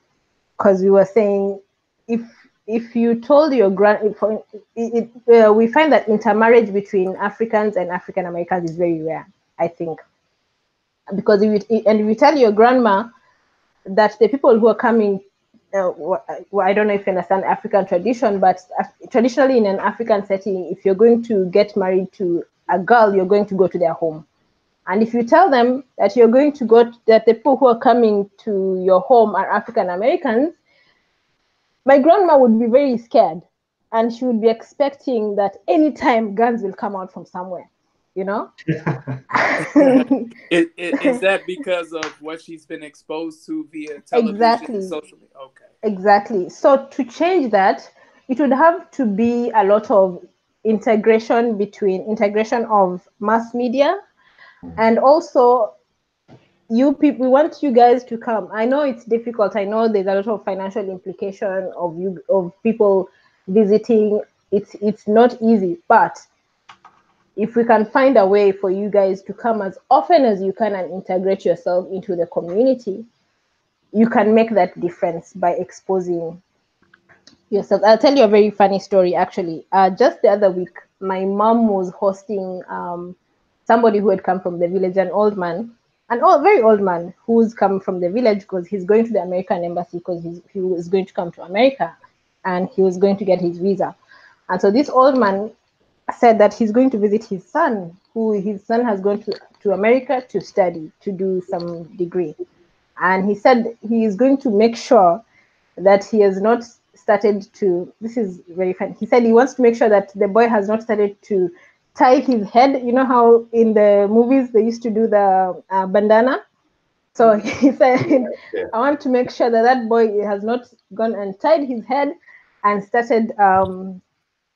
because we were saying, if you told your we find that intermarriage between Africans and African Americans is very rare, I think, because if you tell your grandma that the people who are coming, I don't know if you understand African tradition, but traditionally in an African setting, if you're going to get married to a girl, you're going to go to their home. And if you tell them that you're going to that the people who are coming to your home are African Americans, my grandma would be very scared, and she would be expecting that anytime guns will come out from somewhere, Is that because of what she's been exposed to via television and social media? Okay. Exactly. So to change that, it would have to be a lot of integration of mass media, and also you people. We want you guys to come. I know it's difficult. I know there's a lot of financial implication of people visiting. It's not easy, but if we can find a way for you guys to come as often as you can and integrate yourself into the community, you can make that difference by exposing yourself. I'll tell you a very funny story, actually. Just the other week, my mom was hosting somebody who had come from the village, an very old man who's come from the village because he's going to the American embassy, because he was going to come to America and he was going to get his visa. And so this old man said that he's going to visit his son, who his son has gone to America to study, to do some degree. And he said he is going to make sure that he has not started to, this is very funny, he said he wants to make sure that the boy has not started to tie his head. You know how in the movies they used to do the bandana? So he said, Yeah. I want to make sure that that boy has not gone and tied his head and started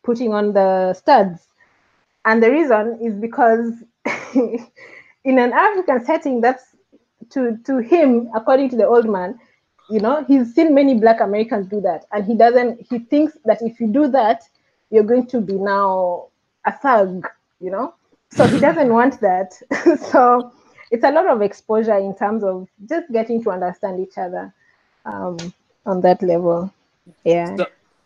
putting on the studs. And the reason is because in an African setting, that's to him, according to the old man, you know, he's seen many Black Americans do that. And he thinks that if you do that, you're going to be now a thug, you know? So he doesn't want that. So it's a lot of exposure in terms of just getting to understand each other on that level. Yeah.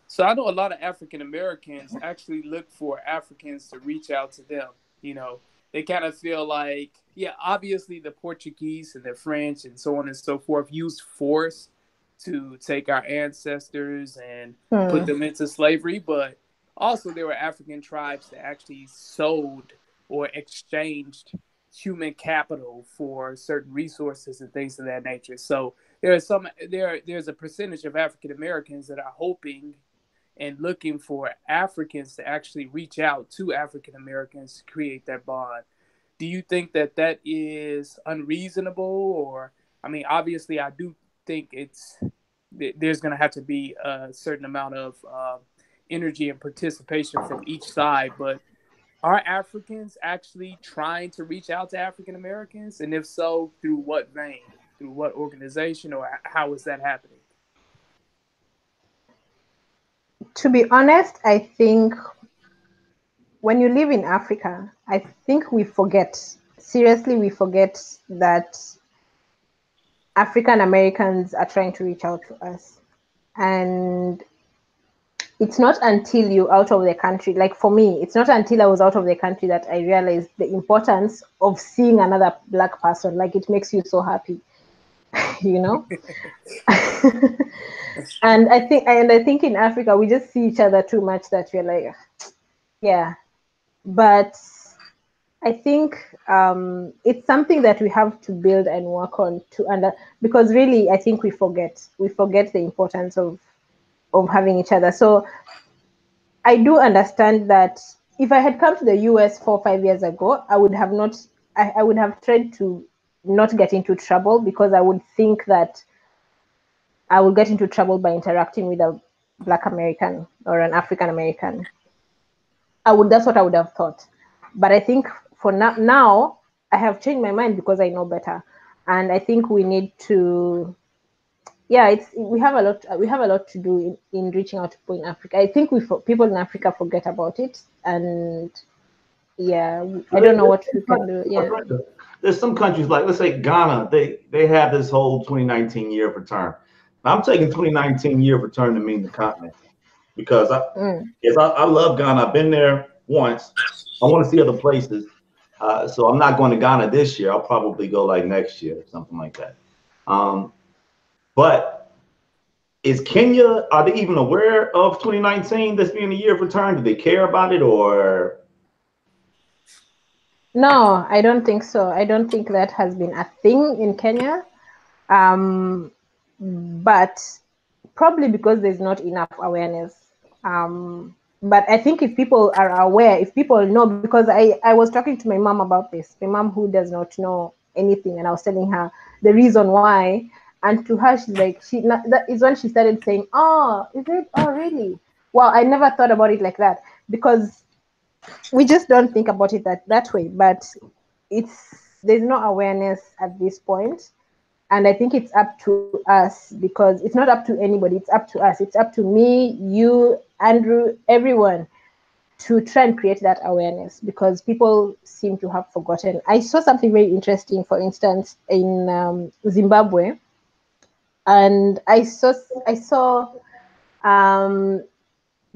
So I know a lot of African Americans actually look for Africans to reach out to them. You know, they kind of feel like, yeah, obviously the Portuguese and the French and so on and so forth used force to take our ancestors and put them into slavery, but also there were African tribes that actually sold or exchanged human capital for certain resources and things of that nature. So there's a percentage of African Americans that are hoping and looking for Africans to actually reach out to African Americans to create that bond. Do you think that that is unreasonable? Or, I mean, obviously, I do think there's going to have to be a certain amount of energy and participation from each side. But are Africans actually trying to reach out to African Americans? And if so, through what vein? Through what organization? Or how is that happening? To be honest, I think when you live in Africa, I think we forget, seriously, we forget that African Americans are trying to reach out to us. And it's not until you're out of the country, like for me, it's not until I was out of the country that I realized the importance of seeing another Black person. Like it makes you so happy, you know? And I think in Africa, we just see each other too much that we're like, yeah. But I think it's something that we have to build and work on because really, I think we forget the importance of having each other. So I do understand that if I had come to the US 4 or 5 years ago, I would have not, I would have tried to not get into trouble, because I would think that I would get into trouble by interacting with a Black American or an African American. That's what I would have thought. But I think for now I have changed my mind because I know better. And I think we need to, we have a lot to do in reaching out to people in Africa. I think people in Africa forget about it, and I don't know what we can do. Yeah. There's some countries like, let's say Ghana, they have this whole 2019 year of return. I'm taking 2019 year of return to mean the continent, because I love Ghana. I've been there once. I want to see other places. So I'm not going to Ghana this year. I'll probably go like next year, something like that. But is Kenya, are they even aware of 2019 this being a year of return? Do they care about it, or? No, I don't think so. I don't think that has been a thing in Kenya. But probably because there's not enough awareness. But I think if people are aware, if people know, because I was talking to my mom about this, my mom who does not know anything, and I was telling her the reason why, and to her she's like, that is when she started saying, oh, is it? Oh, really? Wow, I never thought about it like that, because we just don't think about it that way. But there's no awareness at this point. And I think it's up to us, because it's not up to anybody. It's up to us. It's up to me, you, Andrew, everyone, to try and create that awareness, because people seem to have forgotten. I saw something very interesting, for instance, in Zimbabwe. And I saw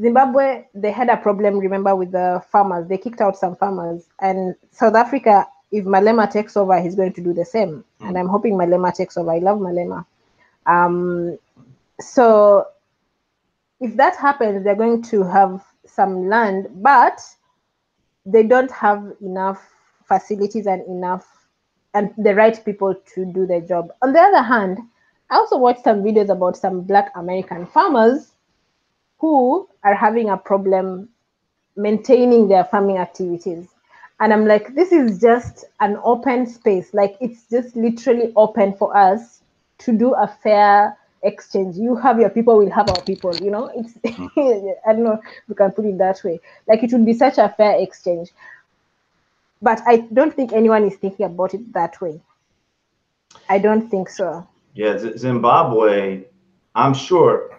Zimbabwe, they had a problem, remember, with the farmers. They kicked out some farmers. And South Africa, if Malema takes over, he's going to do the same. And I'm hoping Malema takes over. I love Malema. So if that happens, they're going to have some land, but they don't have enough facilities and enough and the right people to do the job. On the other hand, I also watched some videos about some Black American farmers who are having a problem maintaining their farming activities. And I'm like, this is just an open space. Like, it's just literally open for us to do a fair exchange. You have your people, we'll have our people, you know? It's I don't know if we can put it that way. Like, it would be such a fair exchange. But I don't think anyone is thinking about it that way. I don't think so. Yeah, Zimbabwe, I'm sure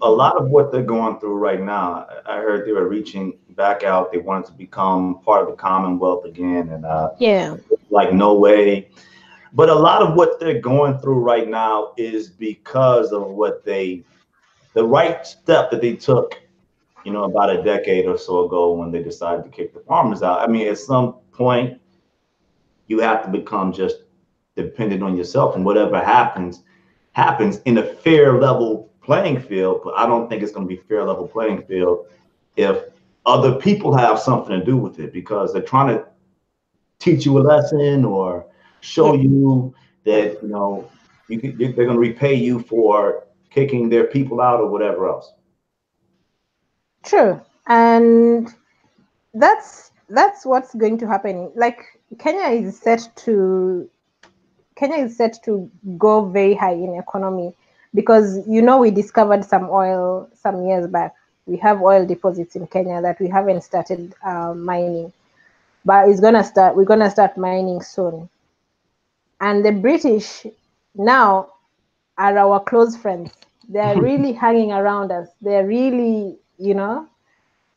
a lot of what they're going through right now, I heard they were reaching back out. They wanted to become part of the Commonwealth again, and Yeah. like no way. But a lot of what they're going through right now is because of the right step that they took, you know, about a decade or so ago when they decided to kick the farmers out. I mean, at some point, you have to become just dependent on yourself, and whatever happens in a fair level playing field. But I don't think it's going to be fair level playing field if other people have something to do with it, because they're trying to teach you a lesson or show you that, you know, they're going to repay you for kicking their people out or whatever else. True. And that's what's going to happen. Like, Kenya is set to go very high in economy, because, you know, we discovered some oil some years back. We have oil deposits in Kenya that we haven't started mining, but we're gonna start mining soon. And the British now are our close friends. They're really hanging around us. They're really, you know,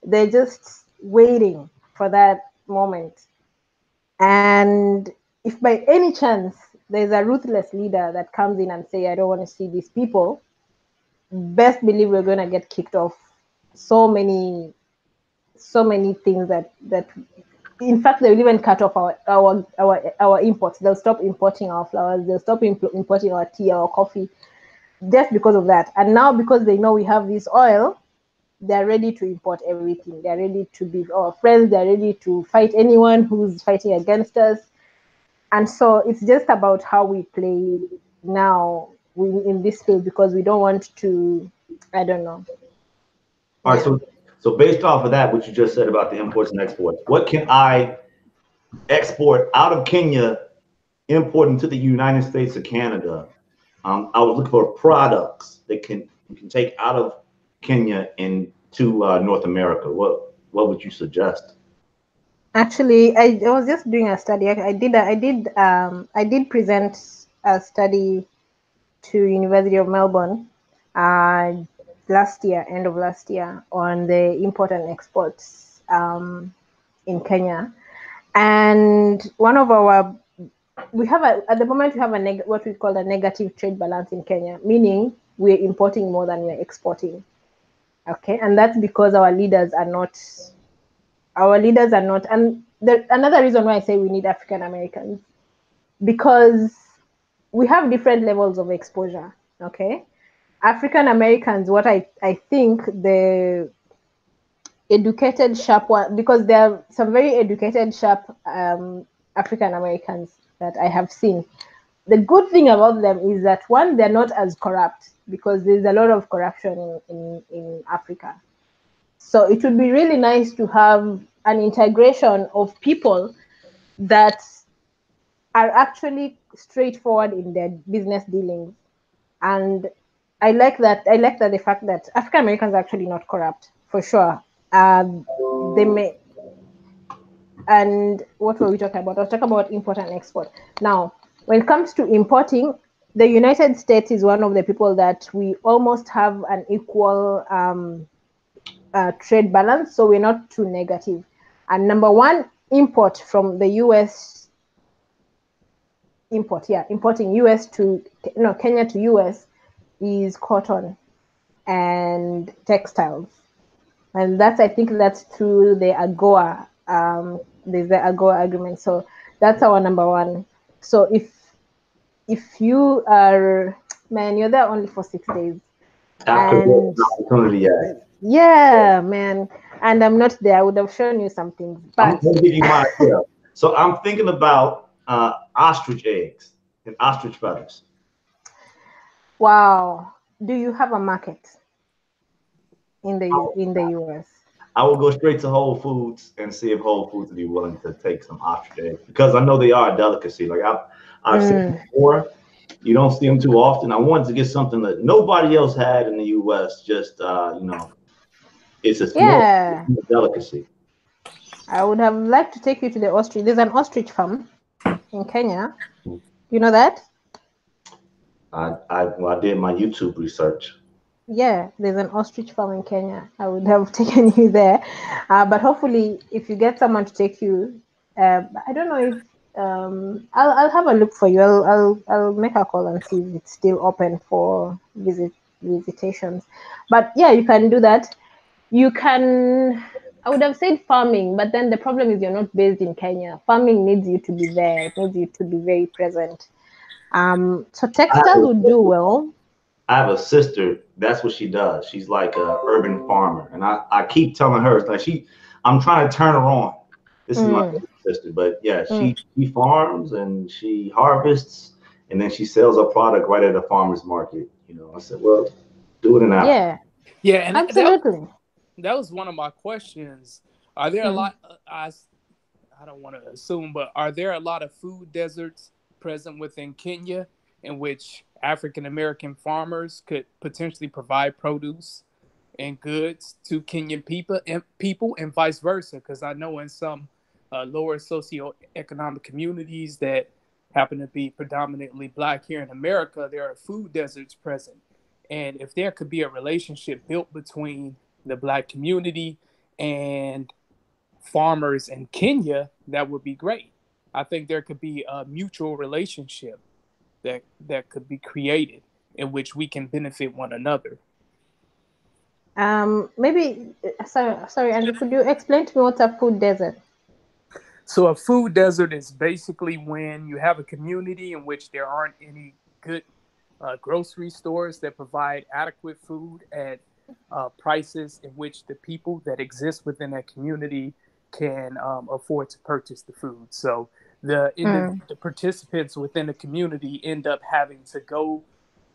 they're just waiting for that moment. And if by any chance there's a ruthless leader that comes in and say, I don't want to see these people, best believe we're going to get kicked off so many things that in fact they will even cut off our imports. They'll stop importing our flowers, they'll stop importing our tea, our coffee, just because of that. And now, because they know we have this oil, they're ready to import everything. They're ready to be our friends. They're ready to fight anyone who's fighting against us. And so it's just about how we play now in this field, because we don't want to, I don't know. All right, so based off of that, what you just said about the imports and exports, what can I export out of Kenya, import into the United States or Canada? I was looking for products that you can take out of Kenya into North America. What would you suggest? Actually, I was just doing a study. I did present a study to University of Melbourne end of last year, on the import and exports in Kenya. And at the moment we have what we call a negative trade balance in Kenya, meaning we're importing more than we're exporting. Okay, and that's because our leaders are not. And another reason why I say we need African Americans, because we have different levels of exposure. Okay, African Americans, what I think the educated, sharp one, because there are some very educated, sharp African Americans that I have seen. The good thing about them is that, one, they're not as corrupt, because there's a lot of corruption in Africa. So it would be really nice to have an integration of people that are actually straightforward in their business dealings. And I like that the fact that African Americans are actually not corrupt, for sure. They may. And what were we talking about? I was talking about import and export. Now, when it comes to importing, the United States is one of the people that we almost have an equal trade balance, so we're not too negative. And number one import from the US, importing Kenya to US is cotton and textiles. And I think that's through the AGOA. There's the AGOA agreement. So that's our number one. So if you are, man, you're there only for 6 days. And yeah, man. And I'm not there. I would have shown you some things. But I'm gonna give you my idea. So I'm thinking about ostrich eggs and ostrich feathers. Wow. Do you have a market in the US? I will go straight to Whole Foods and see if Whole Foods would be willing to take some ostrich eggs because I know they are a delicacy. Like I've seen before, you don't see them too often. I wanted to get something that nobody else had in the U.S. Just it's a small Yeah. delicacy. I would have liked to take you to the ostrich. There's an ostrich farm in Kenya. You know that? I did my YouTube research. Yeah, there's an ostrich farm in Kenya. I would have taken you there, but hopefully, if you get someone to take you, I don't know if I'll have a look for you. I'll make a call and see if it's still open for visitations. But yeah, you can do that. You can. I would have said farming, but then the problem is you're not based in Kenya. Farming needs you to be there. It needs you to be very present. So textiles would do well. I have a sister. That's what she does. She's like a urban farmer, and I keep telling her it's like I'm trying to turn her on. This is my sister, but yeah, she farms and she harvests, and then she sells her product right at a farmer's market. I said, well, do it in Africa. Yeah, and absolutely. That was one of my questions. Are there a lot? I don't want to assume, but are there a lot of food deserts present within Kenya in which African American farmers could potentially provide produce and goods to Kenyan people and vice versa? Because I know in some lower socioeconomic communities that happen to be predominantly Black here in America, there are food deserts present. And if there could be a relationship built between the Black community and farmers in Kenya, that would be great. I think there could be a mutual relationship that could be created in which we can benefit one another. Maybe sorry, Andrew, could you explain to me what's a food desert? So a food desert is basically when you have a community in which there aren't any good grocery stores that provide adequate food at prices in which the people that exist within that community can afford to purchase the food. So the participants within the community end up having to go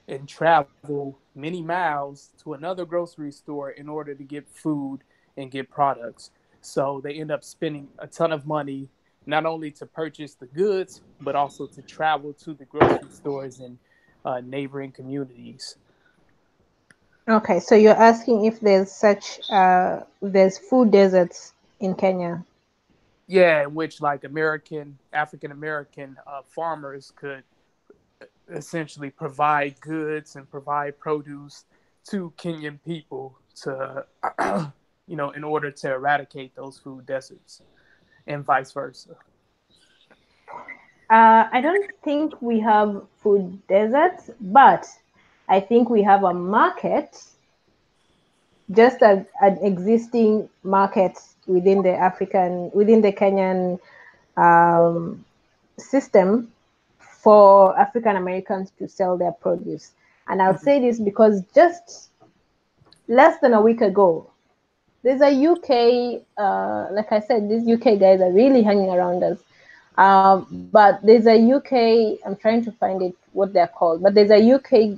and travel many miles to another grocery store in order to get food and get products. So they end up spending a ton of money, not only to purchase the goods, but also to travel to the grocery stores in neighboring communities. Okay, so you're asking if there's there's food deserts in Kenya? Yeah, in which like African American farmers could essentially provide goods and provide produce to Kenyan people to, in order to eradicate those food deserts and vice versa. I don't think we have food deserts, but I think we have a market, just an existing market within the Kenyan system for African Americans to sell their produce. And I'll say this because just less than a week ago, there's a UK, like I said, these UK guys are really hanging around us. But there's a UK, I'm trying to find it, what they're called, but there's a UK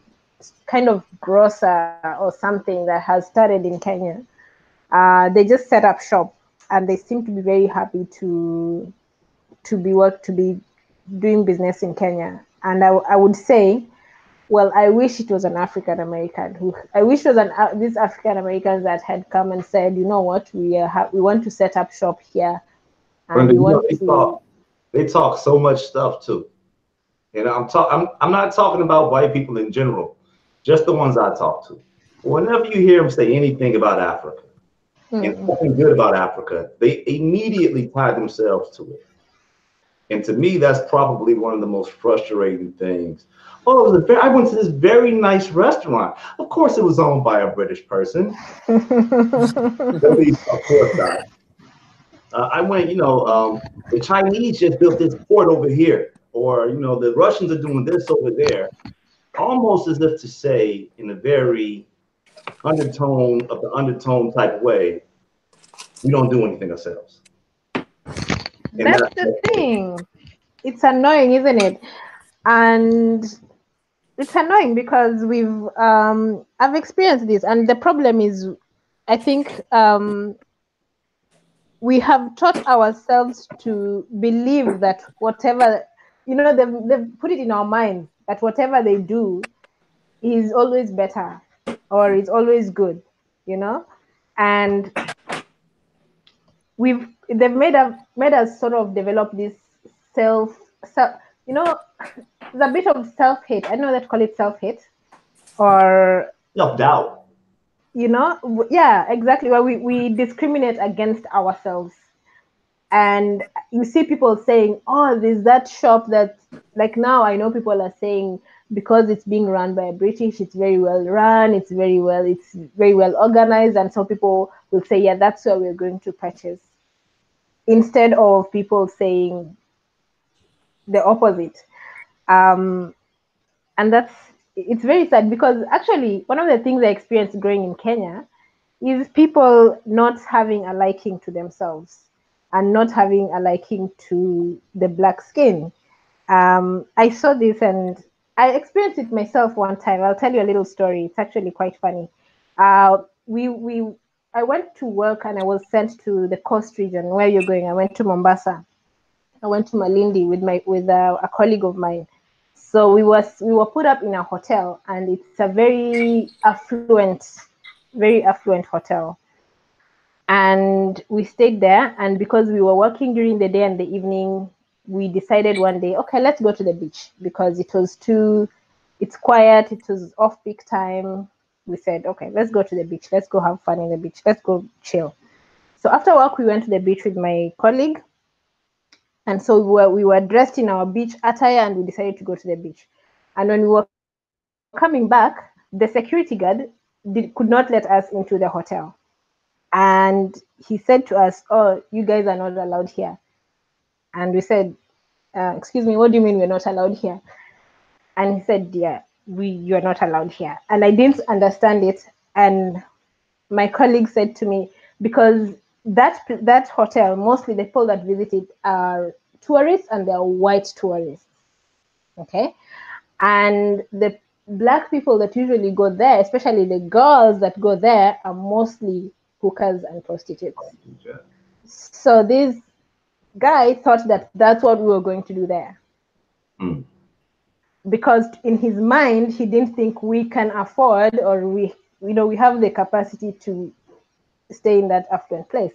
kind of grocer or something that has started in Kenya. They just set up shop and they seem to be very happy to be doing business in Kenya. And I would say, well, I wish it was an African American I wish it was these African Americans that had come and said, you know what, we want to set up shop here. And Brenda, they talk so much stuff too. And I'm not talking about white people in general, just the ones I talk to. Whenever you hear them say anything about Africa and something good about Africa, they immediately tie themselves to it. And to me, that's probably one of the most frustrating things. Oh, I went to this very nice restaurant. Of course, it was owned by a British person. At least, of course not. I went, the Chinese just built this port over here, or, the Russians are doing this over there, almost as if to say, in a very undertone type way, we don't do anything ourselves. That's the thing. it's annoying, isn't it? And it's annoying because I've experienced this, and the problem is, I think we have taught ourselves to believe that whatever, they've put it in our minds that whatever they do is always better or is always good, and they've made us sort of develop this self you know there's a bit of self-hate. I know that call it self-hate or Self-doubt. Yeah, exactly, where we discriminate against ourselves. And you see people saying, oh, there's that shop that, like, now I know people are saying, because it's being run by a British, it's very well run, it's very well organized, and so people will say, yeah, that's where we're going to purchase, instead of people saying the opposite. And it's very sad, because actually one of the things I experienced growing in Kenya is people not having a liking to themselves and not having a liking to the black skin. I saw this and I experienced it myself one time. I'll tell you a little story. It's actually quite funny. I went to work and I was sent to the coast region. Where you're going? I went to Mombasa. I went to Malindi with a colleague of mine. So we were put up in a hotel, and it's a very affluent hotel. And we stayed there, and because we were working during the day and the evening, we decided one day, okay, let's go to the beach, because it's quiet, it was off peak time. We said, okay, let's go to the beach, let's go have fun in the beach, let's go chill. So after work, we went to the beach with my colleague. And so we were dressed in our beach attire, and we decided to go to the beach. And when we were coming back, the security guard could not let us into the hotel. And he said to us, oh, you guys are not allowed here. And we said, excuse me, what do you mean we're not allowed here? And he said, yeah, you're not allowed here. And I didn't understand it. And my colleague said to me, because that hotel, mostly the people that visit it are tourists, and they're white tourists. Okay. And the black people that usually go there, especially the girls that go there, are mostly hookers and prostitutes. Yeah. So this guy thought that that's what we were going to do there. Mm. Because in his mind, he didn't think we can afford, or we have the capacity to stay in that affluent place.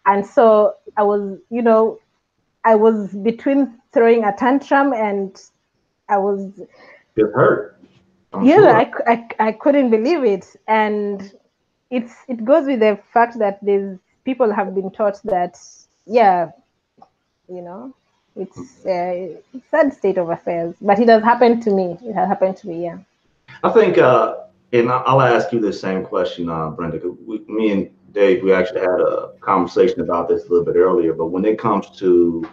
And so I was between throwing a tantrum, and I was hurt. I couldn't believe it. And it goes with the fact that people have been taught that, yeah, it's a sad state of affairs. But it has happened to me. It has happened to me, yeah. I think, and I'll ask you the same question, Brenda. Me and Dave, we actually had a conversation about this a little bit earlier. But when it comes to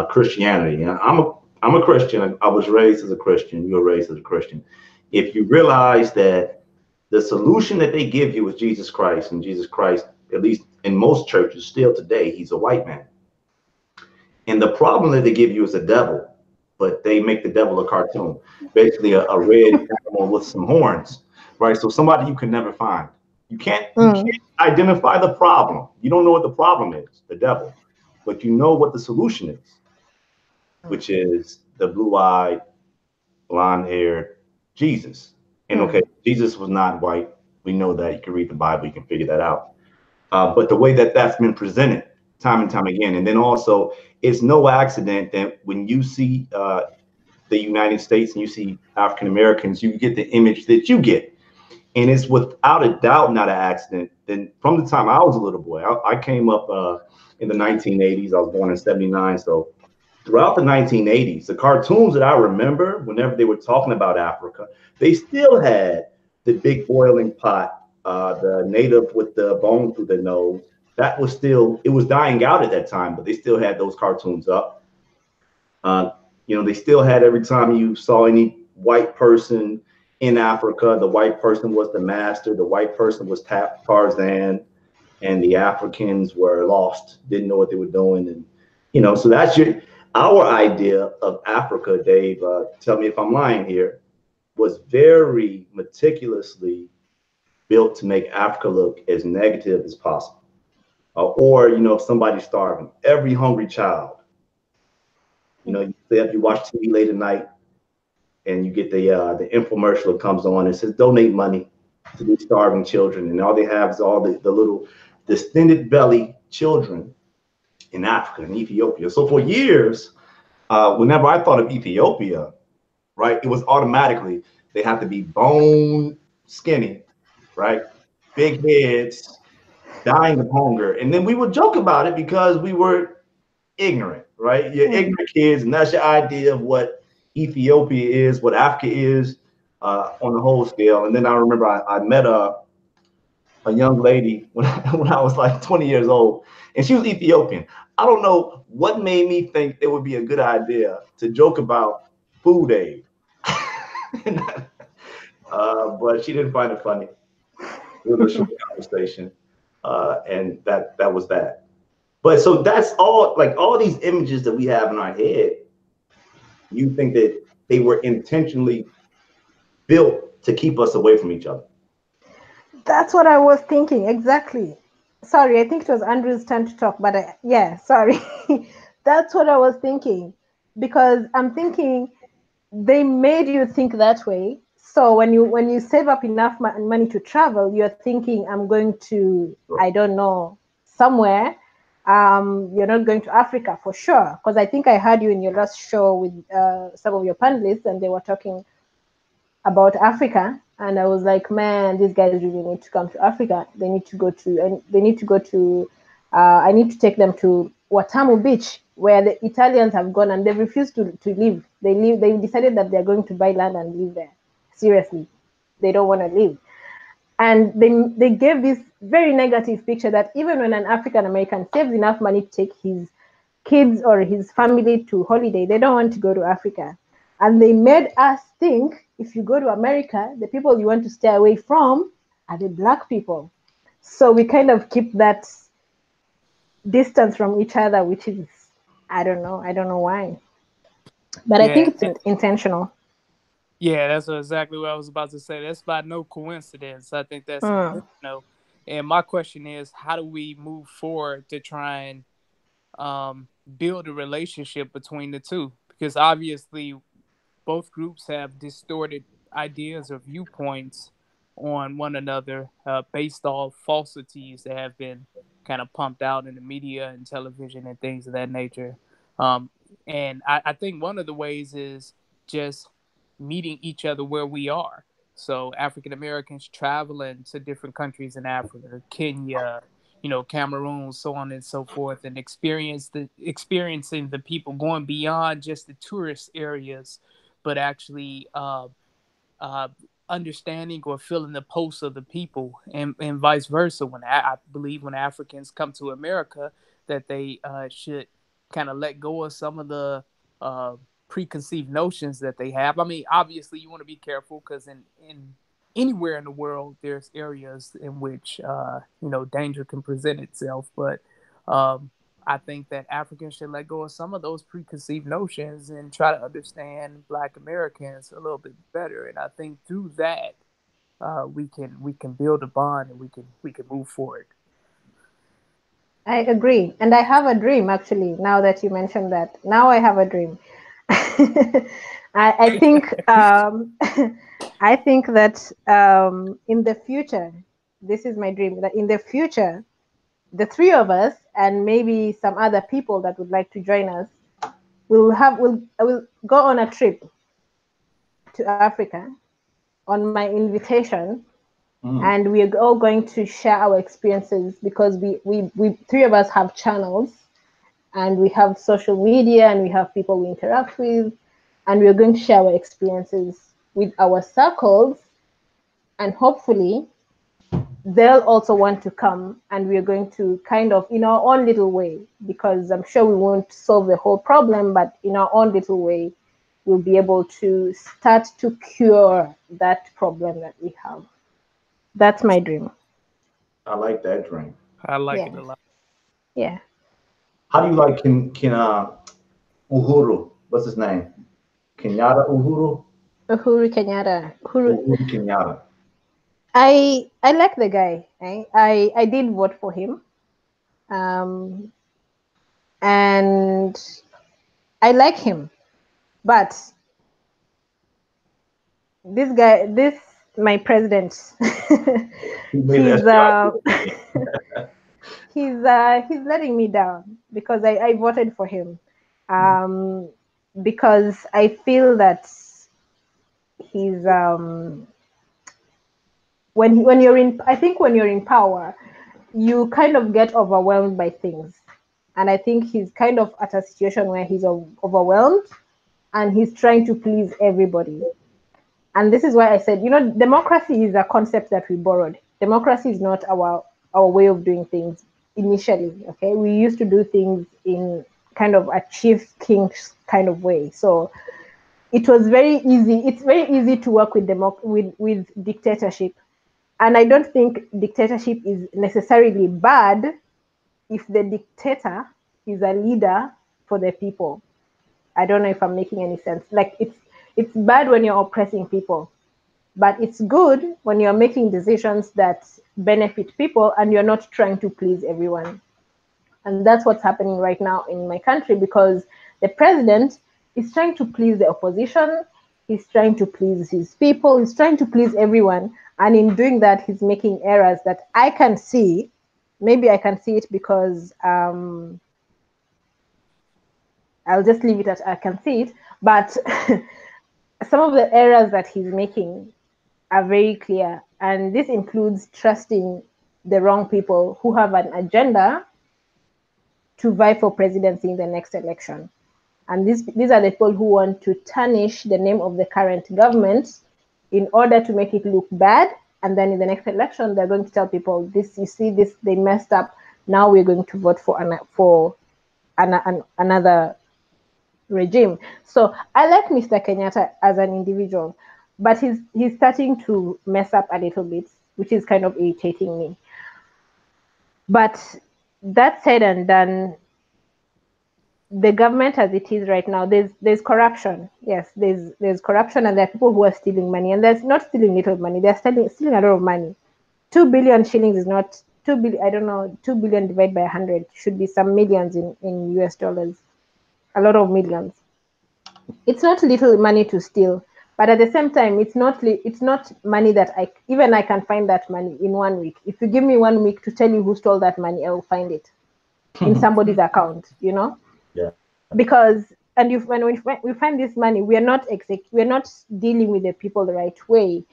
Christianity, I'm a Christian. I was raised as a Christian. You were raised as a Christian. If you realize that the solution that they give you is Jesus Christ, and Jesus Christ, at least in most churches still today, he's a white man. And the problem that they give you is a devil, but they make the devil a cartoon, basically a red animal with some horns, right? So somebody you can never find. You can't identify the problem. You don't know what the problem is, the devil, but you know what the solution is, which is the blue-eyed, blonde-haired Jesus. And okay, Jesus was not white. We know that. You can read the Bible, you can figure that out. But the way that that's been presented time and time again, and then also, it's no accident that when you see the United States and you see African Americans, you get the image that you get. And it's without a doubt not an accident. Then from the time I was a little boy, I came up in the 1980s. I was born in 79. So throughout the 1980s, the cartoons that I remember, whenever they were talking about Africa, they still had the big boiling pot, the native with the bone through the nose. That was still, it was dying out at that time, but they still had those cartoons up. They still had, every time you saw any white person in Africa, the white person was the master, the white person was Tarzan, and the Africans were lost, didn't know what they were doing. And, so that's Our idea of Africa, Dave, tell me if I'm lying here, was very meticulously built to make Africa look as negative as possible. Or, if somebody's starving, every hungry child, you stay up, you watch TV late at night, and you get the infomercial that comes on and says donate money to these starving children, and all they have is all the little distended belly children in Africa and Ethiopia. So for years, whenever I thought of Ethiopia, right, it was automatically they have to be bone skinny, right, big heads, dying of hunger, and then we would joke about it because we were ignorant, right? You're ignorant kids, and that's your idea of what Ethiopia is, what Africa is on the whole scale. And then I remember I met a young lady when I was like 20 years old, and she was Ethiopian. I don't know what made me think it would be a good idea to joke about food aid, but she didn't find it funny. It was a short conversation, and that was that. But so that's all, like all these images that we have in our head, you think that they were intentionally built to keep us away from each other? That's what I was thinking. Exactly. Sorry, I think it was Andrew's turn to talk, but yeah, sorry. That's what I was thinking, because I'm thinking they made you think that way. So when you save up enough money to travel, you're thinking, I'm going to, I don't know, somewhere. You're not going to Africa for sure, because I think I heard you in your last show with some of your panelists, and they were talking about Africa, and I was like, man, these guys really need to come to Africa. They need to go to, and they need to go to. I need to take them to Watamu Beach, where the Italians have gone, and they refused to leave. They decided that they're going to buy land and live there. Seriously, they don't want to leave. And they gave this very negative picture that even when an African American saves enough money to take his kids or his family to holiday, they don't want to go to Africa. And they made us think if you go to America, the people you want to stay away from are the Black people. So we kind of keep that distance from each other, which is, I don't know why. But I think it's intentional. Yeah, that's exactly what I was about to say. That's by no coincidence. I think that's intentional. And my question is, how do we move forward to try and build a relationship between the two? Because obviously both groups have distorted ideas or viewpoints on one another based off falsities that have been kind of pumped out in the media and television and things of that nature. And I think one of the ways is just meeting each other where we are. So African Americans traveling to different countries in Africa, Kenya, Cameroon, so on and so forth, and experiencing the people, going beyond just the tourist areas, but actually understanding or feeling the pulse of the people, and vice versa. When I believe when Africans come to America, that they should kind of let go of some of the preconceived notions that they have. I mean, obviously, you want to be careful because in anywhere in the world, there's areas in which danger can present itself. But I think that Africans should let go of some of those preconceived notions and try to understand Black Americans a little bit better. And I think through that, we can build a bond and we can move forward. I agree, and I have a dream actually. Now that you mentioned that, now I have a dream. I think I think that in the future, this is my dream, that in the future, the three of us and maybe some other people that would like to join us will go on a trip to Africa on my invitation, and we are all going to share our experiences, because we three of us have channels, and we have social media, and we have people we interact with, and we're going to share our experiences with our circles, and hopefully they'll also want to come, and we're going to kind of, in our own little way, because I'm sure we won't solve the whole problem, but in our own little way, we'll be able to start to cure that problem that we have. That's my dream. I like that dream. I like it a lot. Yeah. How do you like can Uhuru. What's his name? Kenyatta Uhuru? Uhuru Kenyatta. Uhuru Kenyatta. I like the guy. I did vote for him. Um, and I like him. But this my president, He made he's that he's letting me down because I voted for him, because I feel that he's when you're in, I think when you're in power, you kind of get overwhelmed by things, and I think he's kind of at a situation where he's overwhelmed and he's trying to please everybody. And this is why I said, democracy is a concept that we borrowed. Democracy is not our way of doing things initially. Okay, we used to do things in kind of a chief king kind of way. So it was very easy. It's very easy to work with with dictatorship, and I don't think dictatorship is necessarily bad if the dictator is a leader for the people. I don't know if I'm making any sense. Like it's bad when you're oppressing people, but it's good when you're making decisions that benefit people and you're not trying to please everyone. And that's what's happening right now in my country, because the president is trying to please the opposition, he's trying to please his people, he's trying to please everyone. And in doing that, he's making errors that I can see. Maybe I can see it because I'll just leave it at I can see it. But some of the errors that he's making are very clear. And this includes trusting the wrong people who have an agenda to vie for presidency in the next election. And these are the people who want to tarnish the name of the current government in order to make it look bad. And then in the next election, they're going to tell people, this, you see, this, they messed up. Now we're going to vote for another regime. So I like Mr. Kenyatta as an individual, but he's starting to mess up a little bit, which is kind of irritating me. But that said and done, the government as it is right now, there's corruption. Yes, there's corruption, and there are people who are stealing money, and there's not stealing little money. They're stealing a lot of money. 2 billion shillings is not 2 billion. I don't know. 2 billion divided by 100 should be some millions in US dollars. A lot of millions. It's not little money to steal, but at the same time, it's not money that I can find that money in 1 week. If you give me 1 week to tell you who stole that money, I will find it in somebody's account. Yeah. Because when we find this money, we're not dealing with the people the right way,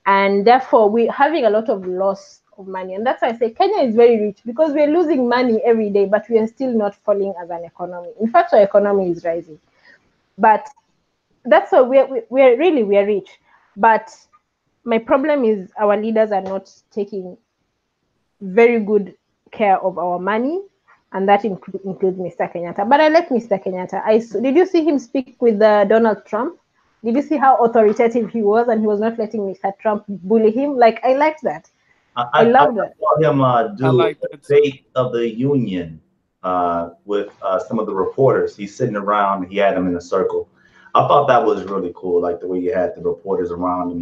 and therefore we're having a lot of loss of money. And that's why I say Kenya is very rich, because we're losing money every day, but we are still not falling as an economy. In fact, our economy is rising. But that's why we're rich. But my problem is our leaders are not taking very good care of our money, and that includes Mr. Kenyatta. But I like Mr. Kenyatta. Did you see him speak with Donald Trump? Did you see how authoritative he was, and he was not letting Mr. Trump bully him? Like, I like that. I love that. I saw him do a State of the Union with some of the reporters. He's sitting around. He had them in a circle. I thought that was really cool, like the way you had the reporters around him.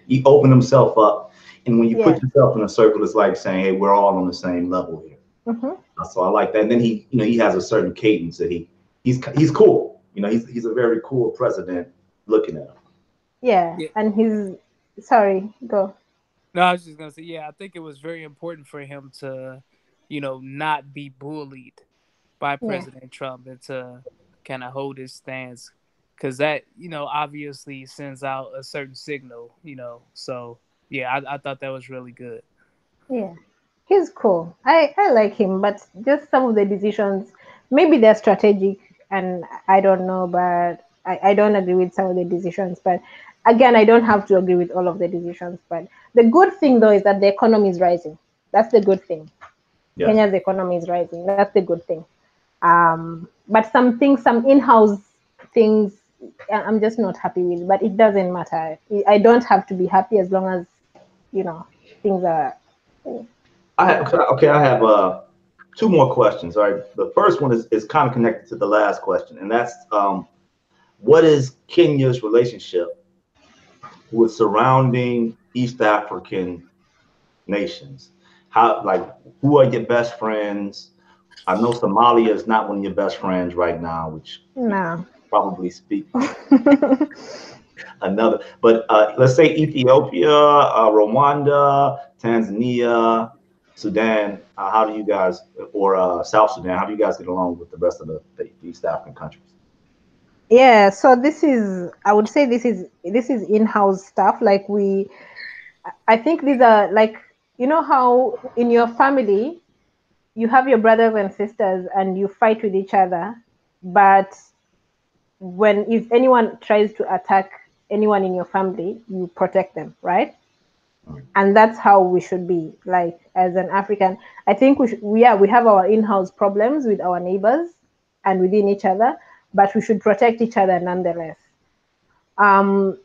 He opened himself up. And when you put yourself in a circle, it's like saying, hey, we're all on the same level here. So I like that. And then he has a certain cadence that he's cool. He's a very cool president looking at him. Yeah. And sorry, go. No, I was just gonna say, yeah, I think it was very important for him to, not be bullied by President Trump, and to kind of hold his stance, because that, obviously sends out a certain signal, So yeah, I thought that was really good. Yeah, he's cool. I like him, but just some of the decisions, maybe they're strategic, and I don't know, but I don't agree with some of the decisions. But again, I don't have to agree with all of the decisions. But the good thing, though, is that the economy is rising. That's the good thing. Yes. Kenya's economy is rising. That's the good thing. But some things, some in-house things, I'm just not happy with. But it doesn't matter. I don't have to be happy as long as, things are. I have two more questions. All right. The first one is kind of connected to the last question, and that's what is Kenya's relationship with surrounding East African nations? How, like, who are your best friends? I know Somalia is not one of your best friends right now, which No. probably speak another. But let's say Ethiopia, Rwanda, Tanzania, Sudan. How do you guys, or South Sudan? How do you guys get along with the rest of the East African countries? Yeah, so this is, I would say this is in-house stuff. Like I think these are like, you know how in your family you have your brothers and sisters and you fight with each other, but when if anyone tries to attack anyone in your family, you protect them, right? And that's how we should be, like, as an African. I think we have our in-house problems with our neighbors and within each other, but we should protect each other nonetheless. um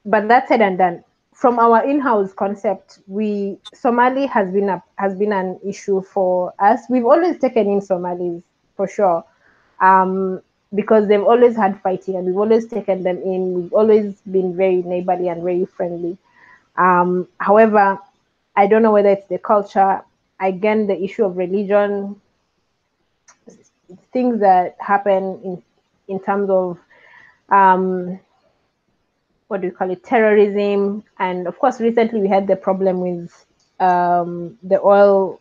but that said and done, from our in-house concept, we Somali has been an issue for us. We've always taken in Somalis, for sure, um, because they've always had fighting, and we've always taken them in. We've always been very neighborly and very friendly. However, I don't know whether it's the culture, again, the issue of religion, things that happen in terms of um, what do you call it, terrorism, and of course, recently we had the problem with the oil,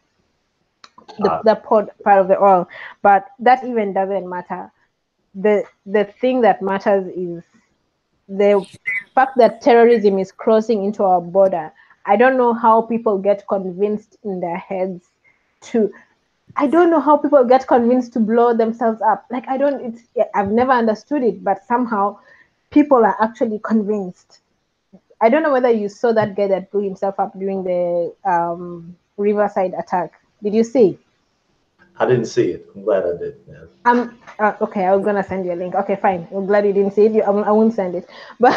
the part of the oil, but that even doesn't matter. The thing that matters is the fact that terrorism is crossing into our border. I don't know how people get convinced in their heads to. I don't know how people get convinced to blow themselves up. Like, I don't. It's. I've never understood it, but somehow people are actually convinced. I don't know whether you saw that guy that blew himself up during the Riverside attack. Did you see? I didn't see it. I'm glad I did. Yeah. Okay. I was gonna send you a link. Okay, fine. I'm glad you didn't see it. I won't send it. But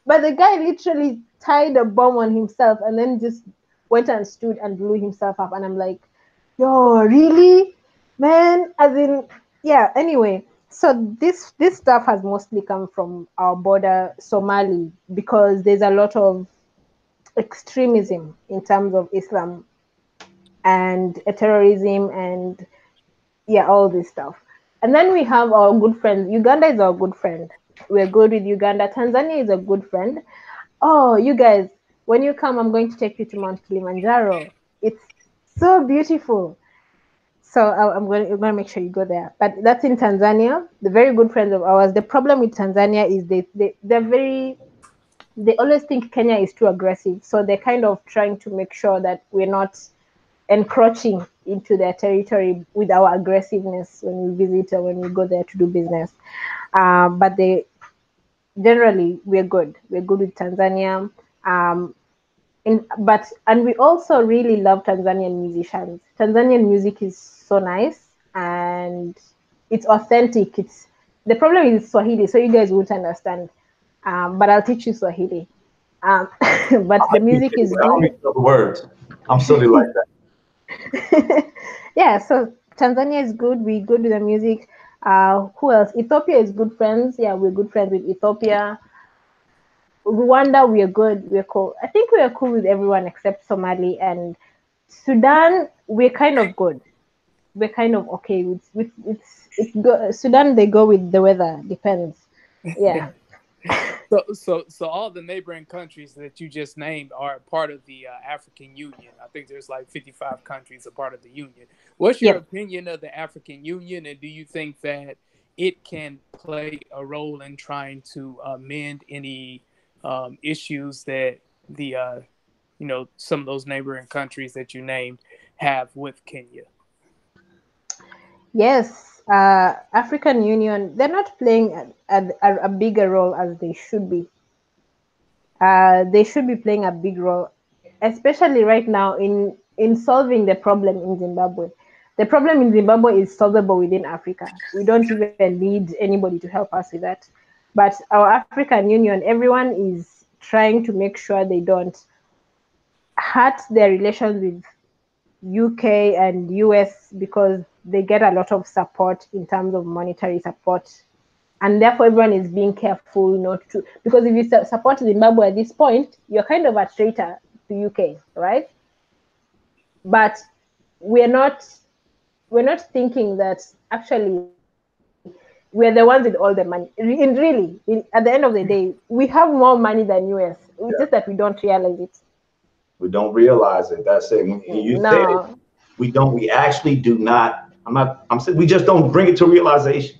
but the guy literally tied a bomb on himself and then just went and stood and blew himself up. And I'm like, yo, really, man? As in, yeah. Anyway, so this stuff has mostly come from our border, Somali, because there's a lot of extremism in terms of Islam and terrorism and, yeah, all this stuff. And then we have our good friends. Uganda is our good friend. We're good with Uganda. Tanzania is a good friend. Oh, you guys, when you come, I'm going to take you to Mount Kilimanjaro. It's so beautiful. So we're going to make sure you go there. But that's in Tanzania. The very good friends of ours. The problem with Tanzania is they always think Kenya is too aggressive. So they're kind of trying to make sure that we're not encroaching into their territory with our aggressiveness when we visit or when we go there to do business. But generally, we're good. We're good with Tanzania. And we also really love Tanzanian musicians. Tanzanian music is so nice and it's authentic. The problem is Swahili, so you guys won't understand. But I'll teach you Swahili. But the music is I don't good. even know the words. I'm silly like that. Yeah, so Tanzania is good. We're good with the music. Who else? Ethiopia is good friends. Yeah, we're good friends with Ethiopia. Rwanda, we're good. We're cool. I think we're cool with everyone except Somali and Sudan. We're kind of good. We're kind of okay with Sudan. They go with the weather. Depends. Yeah. So all the neighboring countries that you just named are part of the African Union. I think there's like 55 countries a part of the Union. What's your opinion of the African Union, and do you think that it can play a role in trying to mend any issues that the some of those neighboring countries that you named have with Kenya? Yes. African Union. They're not playing a bigger role as they should be. They should be playing a big role, especially right now in solving the problem in Zimbabwe. The problem in Zimbabwe is solvable within Africa. We don't even need anybody to help us with that. But our African Union, everyone is trying to make sure they don't hurt their relations with UK and US because they get a lot of support in terms of monetary support, and therefore everyone is being careful not to, because if you support Zimbabwe at this point, you're kind of a traitor to UK, right? But we're not thinking that actually we're the ones with all the money. At the end of the day, we have more money than US. It's just that we don't realize it. We don't realize it. That's it. When you said it, No. we actually do not. I'm saying we just don't bring it to realization.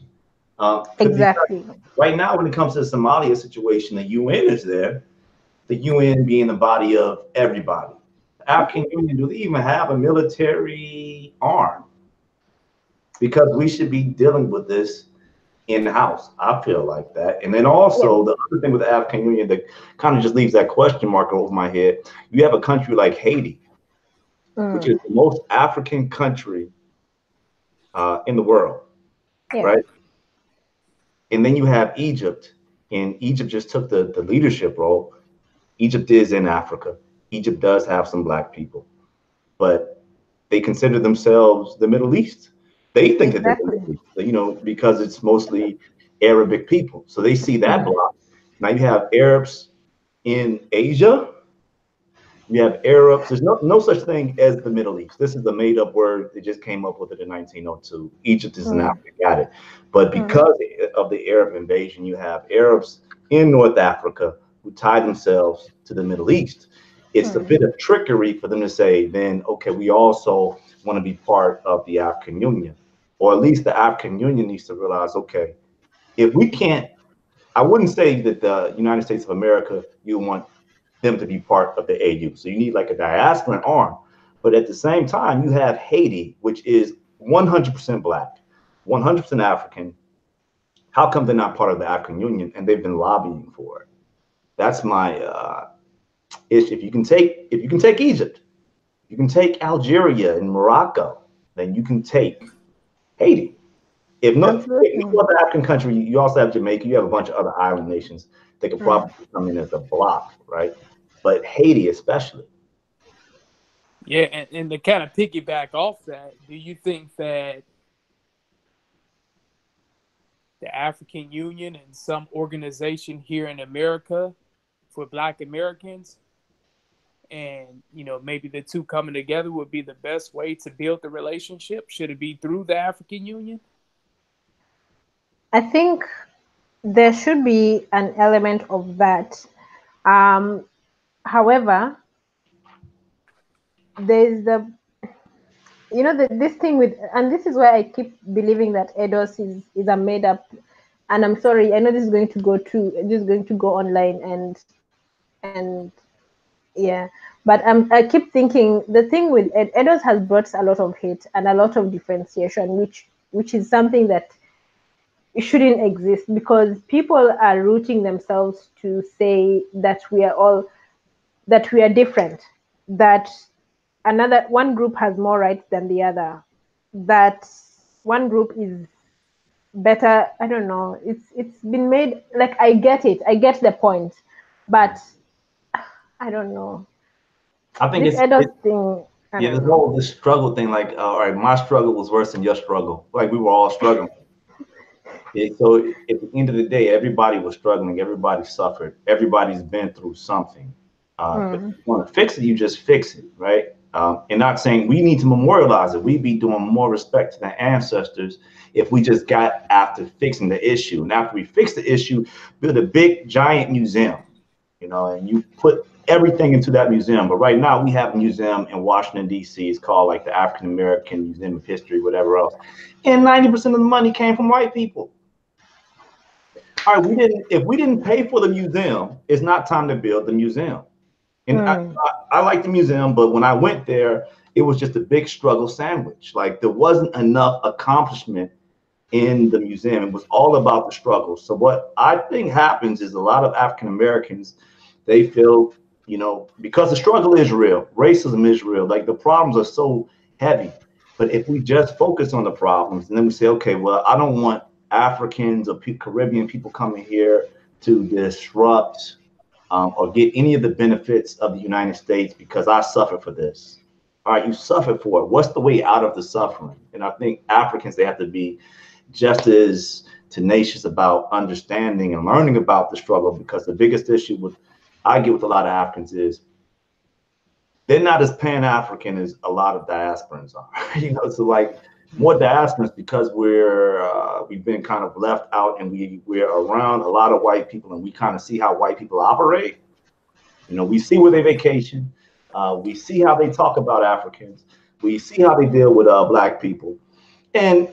Exactly. Right now, when it comes to the Somalia situation, the UN is there. The UN being the body of everybody. The African Union, do they even have a military arm? Because we should be dealing with this in-house. I feel like that. And then also the other thing with the African Union that kind of just leaves that question mark over my head, you have a country like Haiti, which is the most African country in the world, right? And then you have Egypt, and Egypt just took the leadership role. Egypt is in Africa. Egypt does have some black people, but they consider themselves the Middle East. They think that they're the Middle East, you know, because it's mostly Arabic people. So they see that block. Now you have Arabs in Asia. You have Arabs. There's no such thing as the Middle East. This is a made up word. They just came up with it in 1902. Egypt is in Africa, got it. But because of the Arab invasion, you have Arabs in North Africa who tie themselves to the Middle East. It's a bit of trickery for them to say, then, okay, we also want to be part of the African Union. Or at least the African Union needs to realize, okay, if we can't, I wouldn't say that the United States of America, you want them to be part of the AU. So you need like a diasporan arm. But at the same time, you have Haiti, which is 100% black, 100% African. How come they're not part of the African Union? And they've been lobbying for it. That's my issue. If you can take Egypt, you can take Algeria and Morocco, then you can take Haiti. If no other African country, you also have Jamaica. You have a bunch of other island nations that could probably come in as a block, right? But Haiti especially. Yeah, and to kind of piggyback off that, do you think that the African Union and some organization here in America for Black Americans, and maybe the two coming together would be the best way to build the relationship? Should it be through the African Union? I think there should be an element of that. However, there's this thing with, and this is why I keep believing that EDOS is a made up. And I'm sorry, I know this is going to go online and yeah, but I keep thinking the thing with EDOS has brought a lot of hate and a lot of differentiation, which is something that it shouldn't exist, because people are rooting themselves to say that we are different, that one group has more rights than the other, that one group is better. I don't know. It's been made like, I get it. I get the point, but I don't know. I think this thing. This struggle thing. Like, all right, my struggle was worse than your struggle. Like, we were all struggling. So at the end of the day, everybody was struggling. Everybody suffered. Everybody's been through something. But if you want to fix it, you just fix it, right? And not saying we need to memorialize it. We'd be doing more respect to the ancestors if we just got after fixing the issue. And after we fix the issue, build a big, giant museum, and you put everything into that museum. But right now we have a museum in Washington, D.C. It's called like the African American Museum of History, whatever else. And 90% of the money came from white people. All right, if we didn't pay for the museum, it's not time to build the museum. And I like the museum, but when I went there, it was just a big struggle sandwich. Like, there wasn't enough accomplishment in the museum. It was all about the struggle. So what I think happens is a lot of African Americans, they feel, because the struggle is real, racism is real, like the problems are so heavy. But if we just focus on the problems and then we say, okay, well, I don't want Africans or Caribbean people coming here to disrupt or get any of the benefits of the United States because I suffer for this. All right, you suffered for it. What's the way out of the suffering? And I think Africans, they have to be just as tenacious about understanding and learning about the struggle, because the biggest issue with I get with a lot of Africans is they're not as Pan-African as a lot of diasporans are. You know, so like more diasporans, because we've been kind of left out, and we're around a lot of white people, and we kind of see how white people operate. You know, we see where they vacation, we see how they talk about Africans, we see how they deal with Black people, and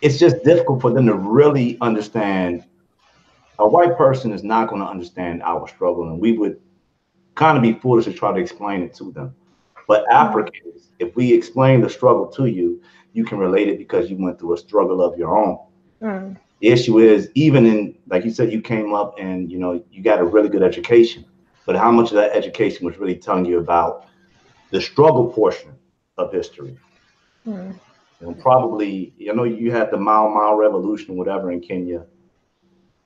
it's just difficult for them to really understand. A white person is not going to understand our struggle, and we would kind of be foolish to try to explain it to them. But Africans, if we explain the struggle to you, you can relate it because you went through a struggle of your own. Mm. The issue is, even in, like you said, you came up and, you know, you got a really good education, but how much of that education was really telling you about the struggle portion of history? Mm. You know, probably, you know, you had the Mau Revolution, whatever, in Kenya.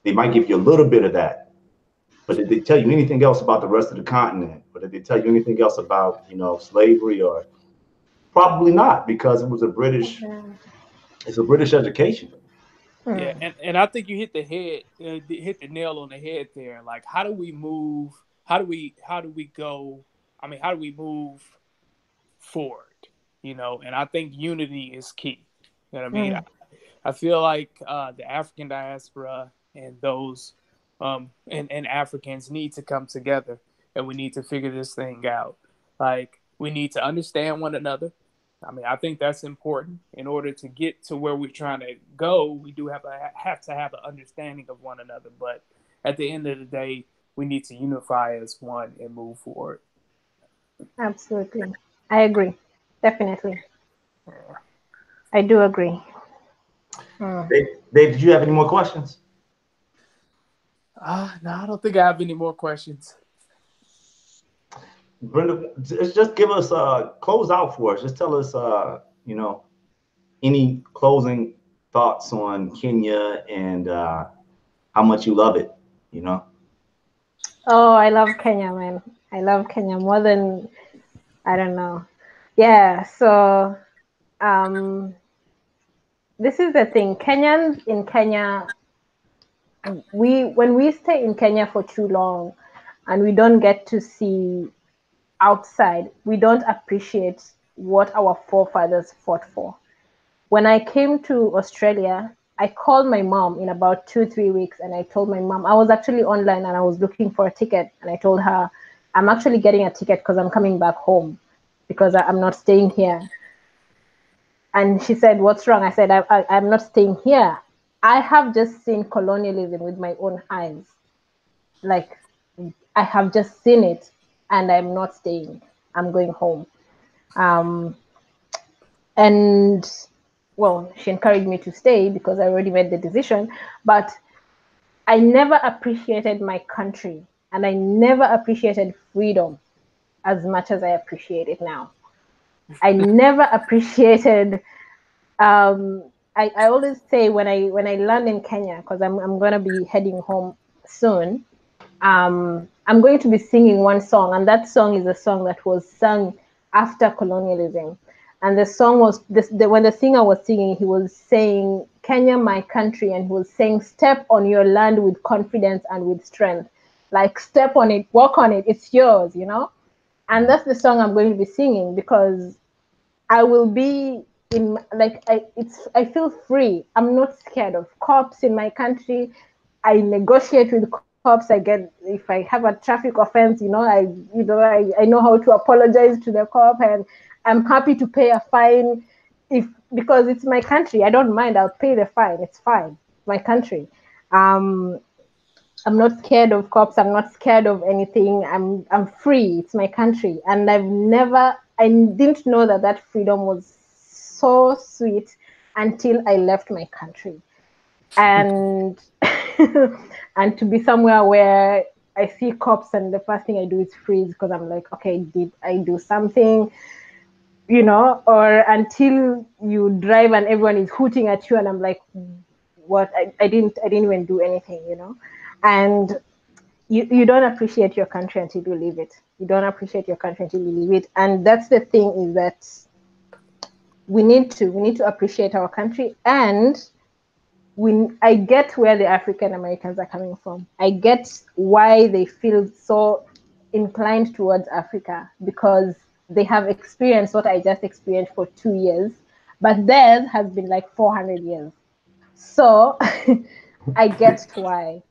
They might give you a little bit of that, but did they tell you anything else about the rest of the continent? Or did they tell you anything else about, you know, slavery? Or probably not, because it was it's a British education. Yeah, and I think you hit hit the nail on the head there. Like, how do we move? How do we go? I mean, how do we move forward? You know, and I think unity is key. You know what I mean? I feel like the African diaspora and those and Africans need to come together, and we need to figure this thing out. Like, we need to understand one another. I mean, I think that's important. In order to get to where we're trying to go, we do have to have an understanding of one another. But at the end of the day, we need to unify as one and move forward. Absolutely. I agree. Definitely. I do agree. Dave, did you have any more questions? No, I don't think I have any more questions. Brenda, just give us close out for us. Just tell us, you know, any closing thoughts on Kenya and how much you love it, you know? Oh, I love Kenya, man. I love Kenya more than, I don't know. Yeah, so this is the thing. Kenyans in Kenya, when we stay in Kenya for too long and we don't get to see outside, we don't appreciate what our forefathers fought for. When I came to Australia, I called my mom in about 2-3 weeks, and I told my mom, I was actually online and I was looking for a ticket, and I told her, I'm actually getting a ticket because I'm coming back home because I'm not staying here. And she said, what's wrong? I said, I'm not staying here. I have just seen colonialism with my own eyes. Like, I have just seen it, and I'm not staying. I'm going home. And well, she encouraged me to stay because I already made the decision. But I never appreciated my country, and I never appreciated freedom as much as I appreciate it now. I never appreciated. I always say when I land in Kenya, because I'm gonna be heading home soon. I'm going to be singing one song, and that song is a song that was sung after colonialism. And the song was when the singer was singing, he was saying, Kenya, my country, and he was saying, step on your land with confidence and with strength. Like, step on it, walk on it, it's yours, you know? And that's the song I'm going to be singing, because I will be in, like, I feel free. I'm not scared of cops in my country. I negotiate with cops. If I have a traffic offense, I know how to apologize to the cop, and I'm happy to pay a fine because it's my country. I don't mind. I'll pay the fine. It's fine. My country. I'm not scared of cops. I'm not scared of anything. I'm free. It's my country, and I didn't know that freedom was so sweet until I left my country, and and to be somewhere where I see cops and the first thing I do is freeze, because I'm like, okay, did I do something? Or until you drive and everyone is hooting at you, and I'm like, what? I didn't even do anything, and you don't appreciate your country until you leave it. You don't appreciate your country until you leave it. And that's the thing, is that we need to appreciate our country. And I get where the African Americans are coming from. I get why they feel so inclined towards Africa, because they have experienced what I just experienced for 2 years, but theirs has been like 400 years. So I get why.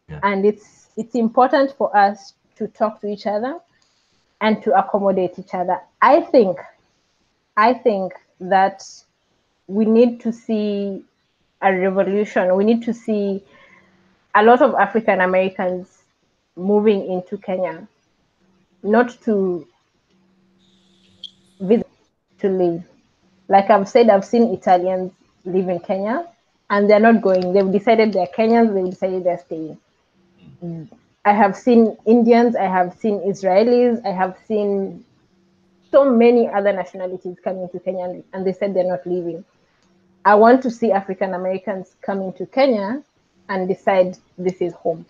Yeah. And it's important for us to talk to each other and to accommodate each other. I think that we need to see a revolution. We need to see a lot of African Americans moving into Kenya, not to visit, to live. Like I've said, I've seen Italians live in Kenya and they're not going. They've decided they're Kenyans, they've decided they're staying. I have seen Indians, I have seen Israelis, I have seen so many other nationalities coming to Kenya, and they said they're not leaving. I want to see African Americans coming to Kenya and decide this is home.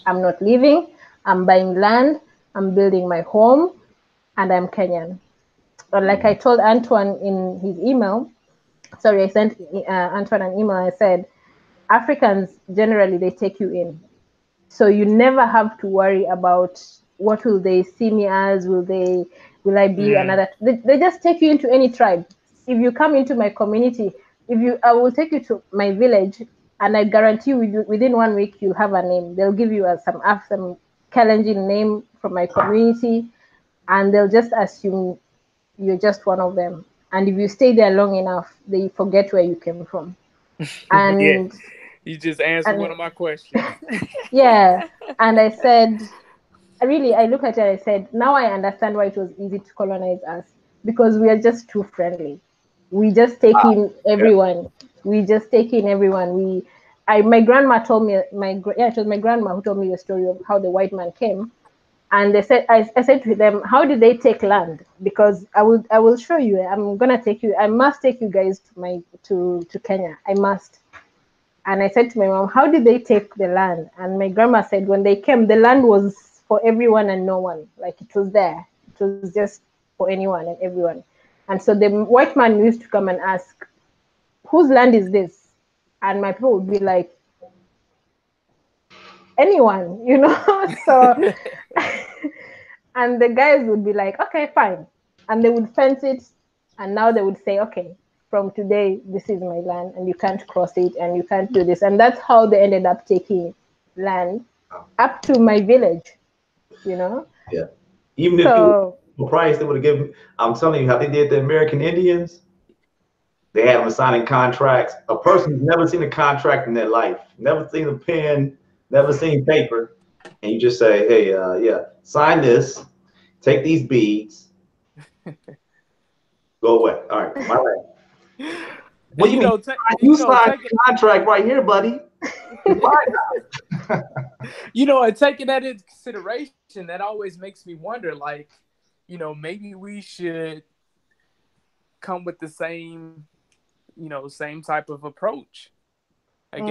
I'm not leaving. I'm buying land. I'm building my home, and I'm Kenyan. But like I told Antoine in his email, sorry, I sent Antoine an email. I said, Africans generally they take you in, so you never have to worry about what will they see me as. Will I be another? They just take you into any tribe. If you come into my community, I will take you to my village, and I guarantee you within 1 week you'll have a name. They'll give you some challenging name from my community, and they'll just assume you're just one of them. And if you stay there long enough, they forget where you came from. Yeah, And you just answered one of my questions. yeah, and I said, I look at it and I said, now I understand why it was easy to colonize us, because we are just too friendly. We just take in everyone. We just take in everyone. My grandma told me, it was my grandma who told me the story of how the white man came. And they said, I said to them, how did they take land? Because I will show you. I'm gonna take you. I must take you guys to Kenya. I must. And I said to my mom, how did they take the land? And my grandma said, when they came, the land was for everyone and no one. Like it was there. It was just for anyone and everyone. And so the white man used to come and ask, whose land is this? And my people would be like, anyone, So, and the guys would be like, okay, fine. And they would fence it. And now they would say, okay, from today, this is my land and you can't cross it and you can't do this. And that's how they ended up taking land up to my village, Yeah. Even if you So, were price, they would have given. I'm telling you how they did the American Indians. They had them signing contracts. A person who's never seen a contract in their life, never seen a pen, never seen paper, and you just say, "Hey, yeah, sign this. Take these beads. Go away." All right, my bad. What do you mean? You signed a contract right here, buddy. And taking that into consideration, that always makes me wonder, like, maybe we should come with the same type of approach. Like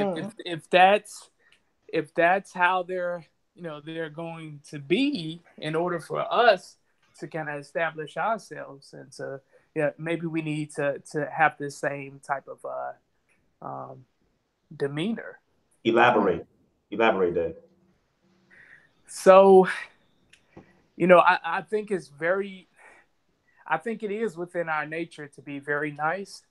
if that's how they're going to be, in order for us to kind of establish ourselves, and to maybe we need to have the same type of demeanor. Elaborate, Dave. So, I think I think it is within our nature to be very nice,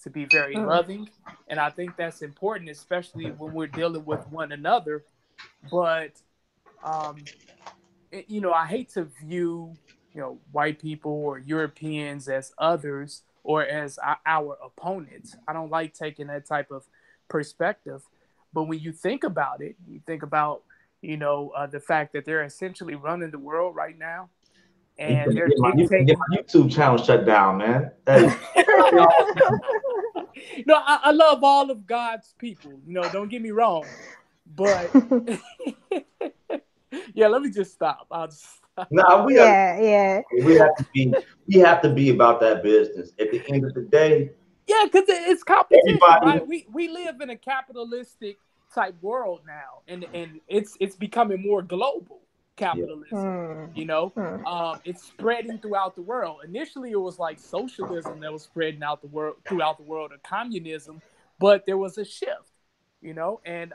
to be very loving. And I think that's important, especially when we're dealing with one another. But, I hate to view, white people or Europeans as others or as our opponents. I don't like taking that type of perspective. But when you think about it, you think about, the fact that they're essentially running the world right now. And they're Get my YouTube channel shut down, man. Hey. No, I love all of God's people. Don't get me wrong, but yeah, let me just stop. I'll just stop. No, we have to be about that business. At the end of the day, yeah, because it's competition, right? We live in a capitalistic type world now, and it's becoming more global capitalism. You know, it's spreading throughout the world. Initially, it was like socialism that was spreading out the world throughout the world, or communism, but there was a shift. You know, and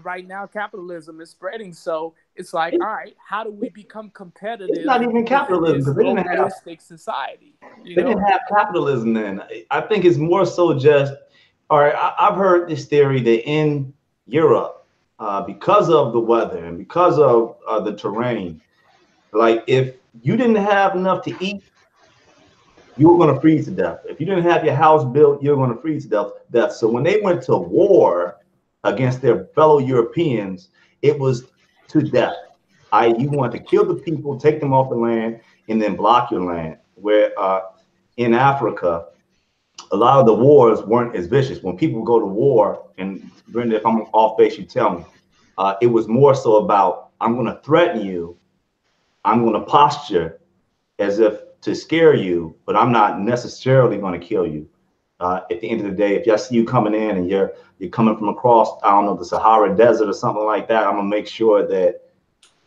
right now capitalism is spreading. So it's like, all right, how do we become competitive? It's not even capitalism, because in this globalistic society. They didn't have capitalism then. I think it's more so just, all right, I've heard this theory that in Europe, because of the weather and because of the terrain, like if you didn't have enough to eat, you were going to freeze to death. If you didn't have your house built, you were going to freeze to death. So when they went to war against their fellow Europeans, it was to death. You want to kill the people, take them off the land, and then block your land. Where in Africa, a lot of the wars weren't as vicious. When people go to war, and Brenda, if I'm off base, you tell me, it was more so about, I'm going to threaten you, I'm going to posture as if to scare you, but I'm not necessarily going to kill you. At the end of the day, if I see you coming in and you're coming from across, I don't know, the Sahara Desert or something like that, I'm going to make sure that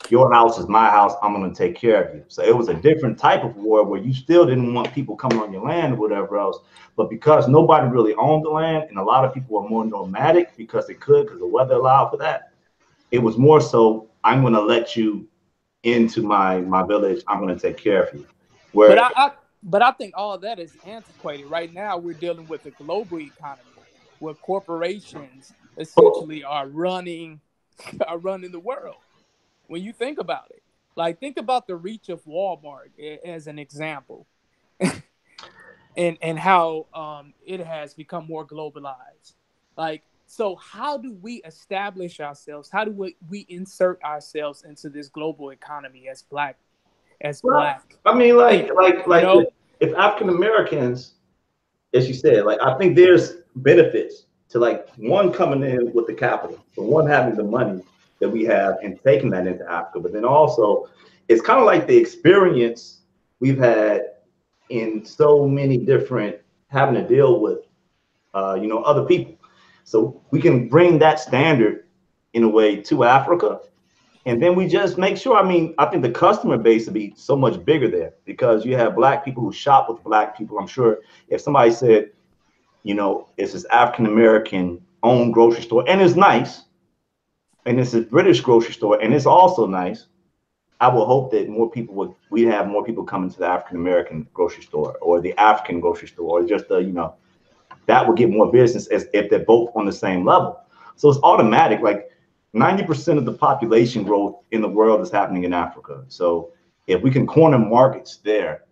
your house is my house. I'm going to take care of you. So it was a different type of war where you still didn't want people coming on your land or whatever else. But because nobody really owned the land, and a lot of people were more nomadic because they could, because the weather allowed for that, it was more so, I'm going to let you into my village. I'm going to take care of you. But I think all of that is antiquated. Right now, we're dealing with a global economy where corporations essentially are running the world. When you think about it, like think about the reach of Walmart as an example, and how it has become more globalized. Like, so how do we establish ourselves? How do we insert ourselves into this global economy as black? I mean, if African Americans, as you said, like I think there's benefits to like one coming in with the capital, but one having the money that we have and taking that into Africa. But then also, it's kind of like the experience we've had in so many different having to deal with, other people. So we can bring that standard in a way to Africa. And then we just make sure, I mean, I think the customer base would be so much bigger there because you have black people who shop with black people. I'm sure if somebody said, it's this African-American owned grocery store and it's nice, and it's a British grocery store and it's also nice, I will hope that we'd have more people coming to the African-American grocery store or the African grocery store, or just that would get more business as if they're both on the same level. So it's automatic. Like 90% of the population growth in the world is happening in Africa. So if we can corner markets there,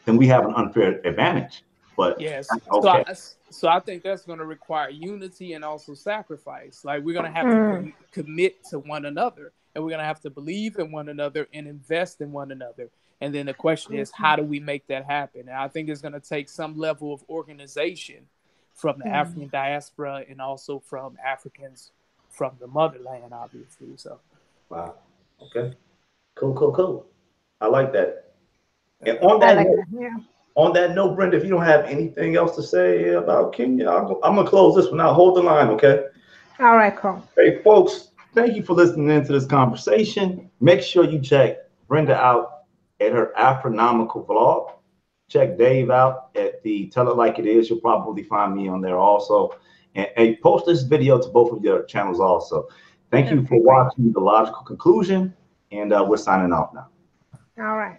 then we have an unfair advantage. But yes, okay. So I think that's going to require unity and also sacrifice. Like we're going to have to commit to one another, and we're going to have to believe in one another and invest in one another. And then the question is, how do we make that happen? And I think it's going to take some level of organization from the African diaspora and also from Africans from the motherland, obviously. So, wow. Okay. Cool. I like that. And on that note, Brenda, if you don't have anything else to say about Kenya, I'm going to close this one out. Hold the line, okay? All right, cool. Hey, folks, thank you for listening into this conversation. Make sure you check Brenda out at her AFRONOMlCAL vlog. Check Dave out at the Tell It Like It Is. You'll probably find me on there also. And post this video to both of your channels also. Thank you for watching The Logical Conclusion, and we're signing off now. All right.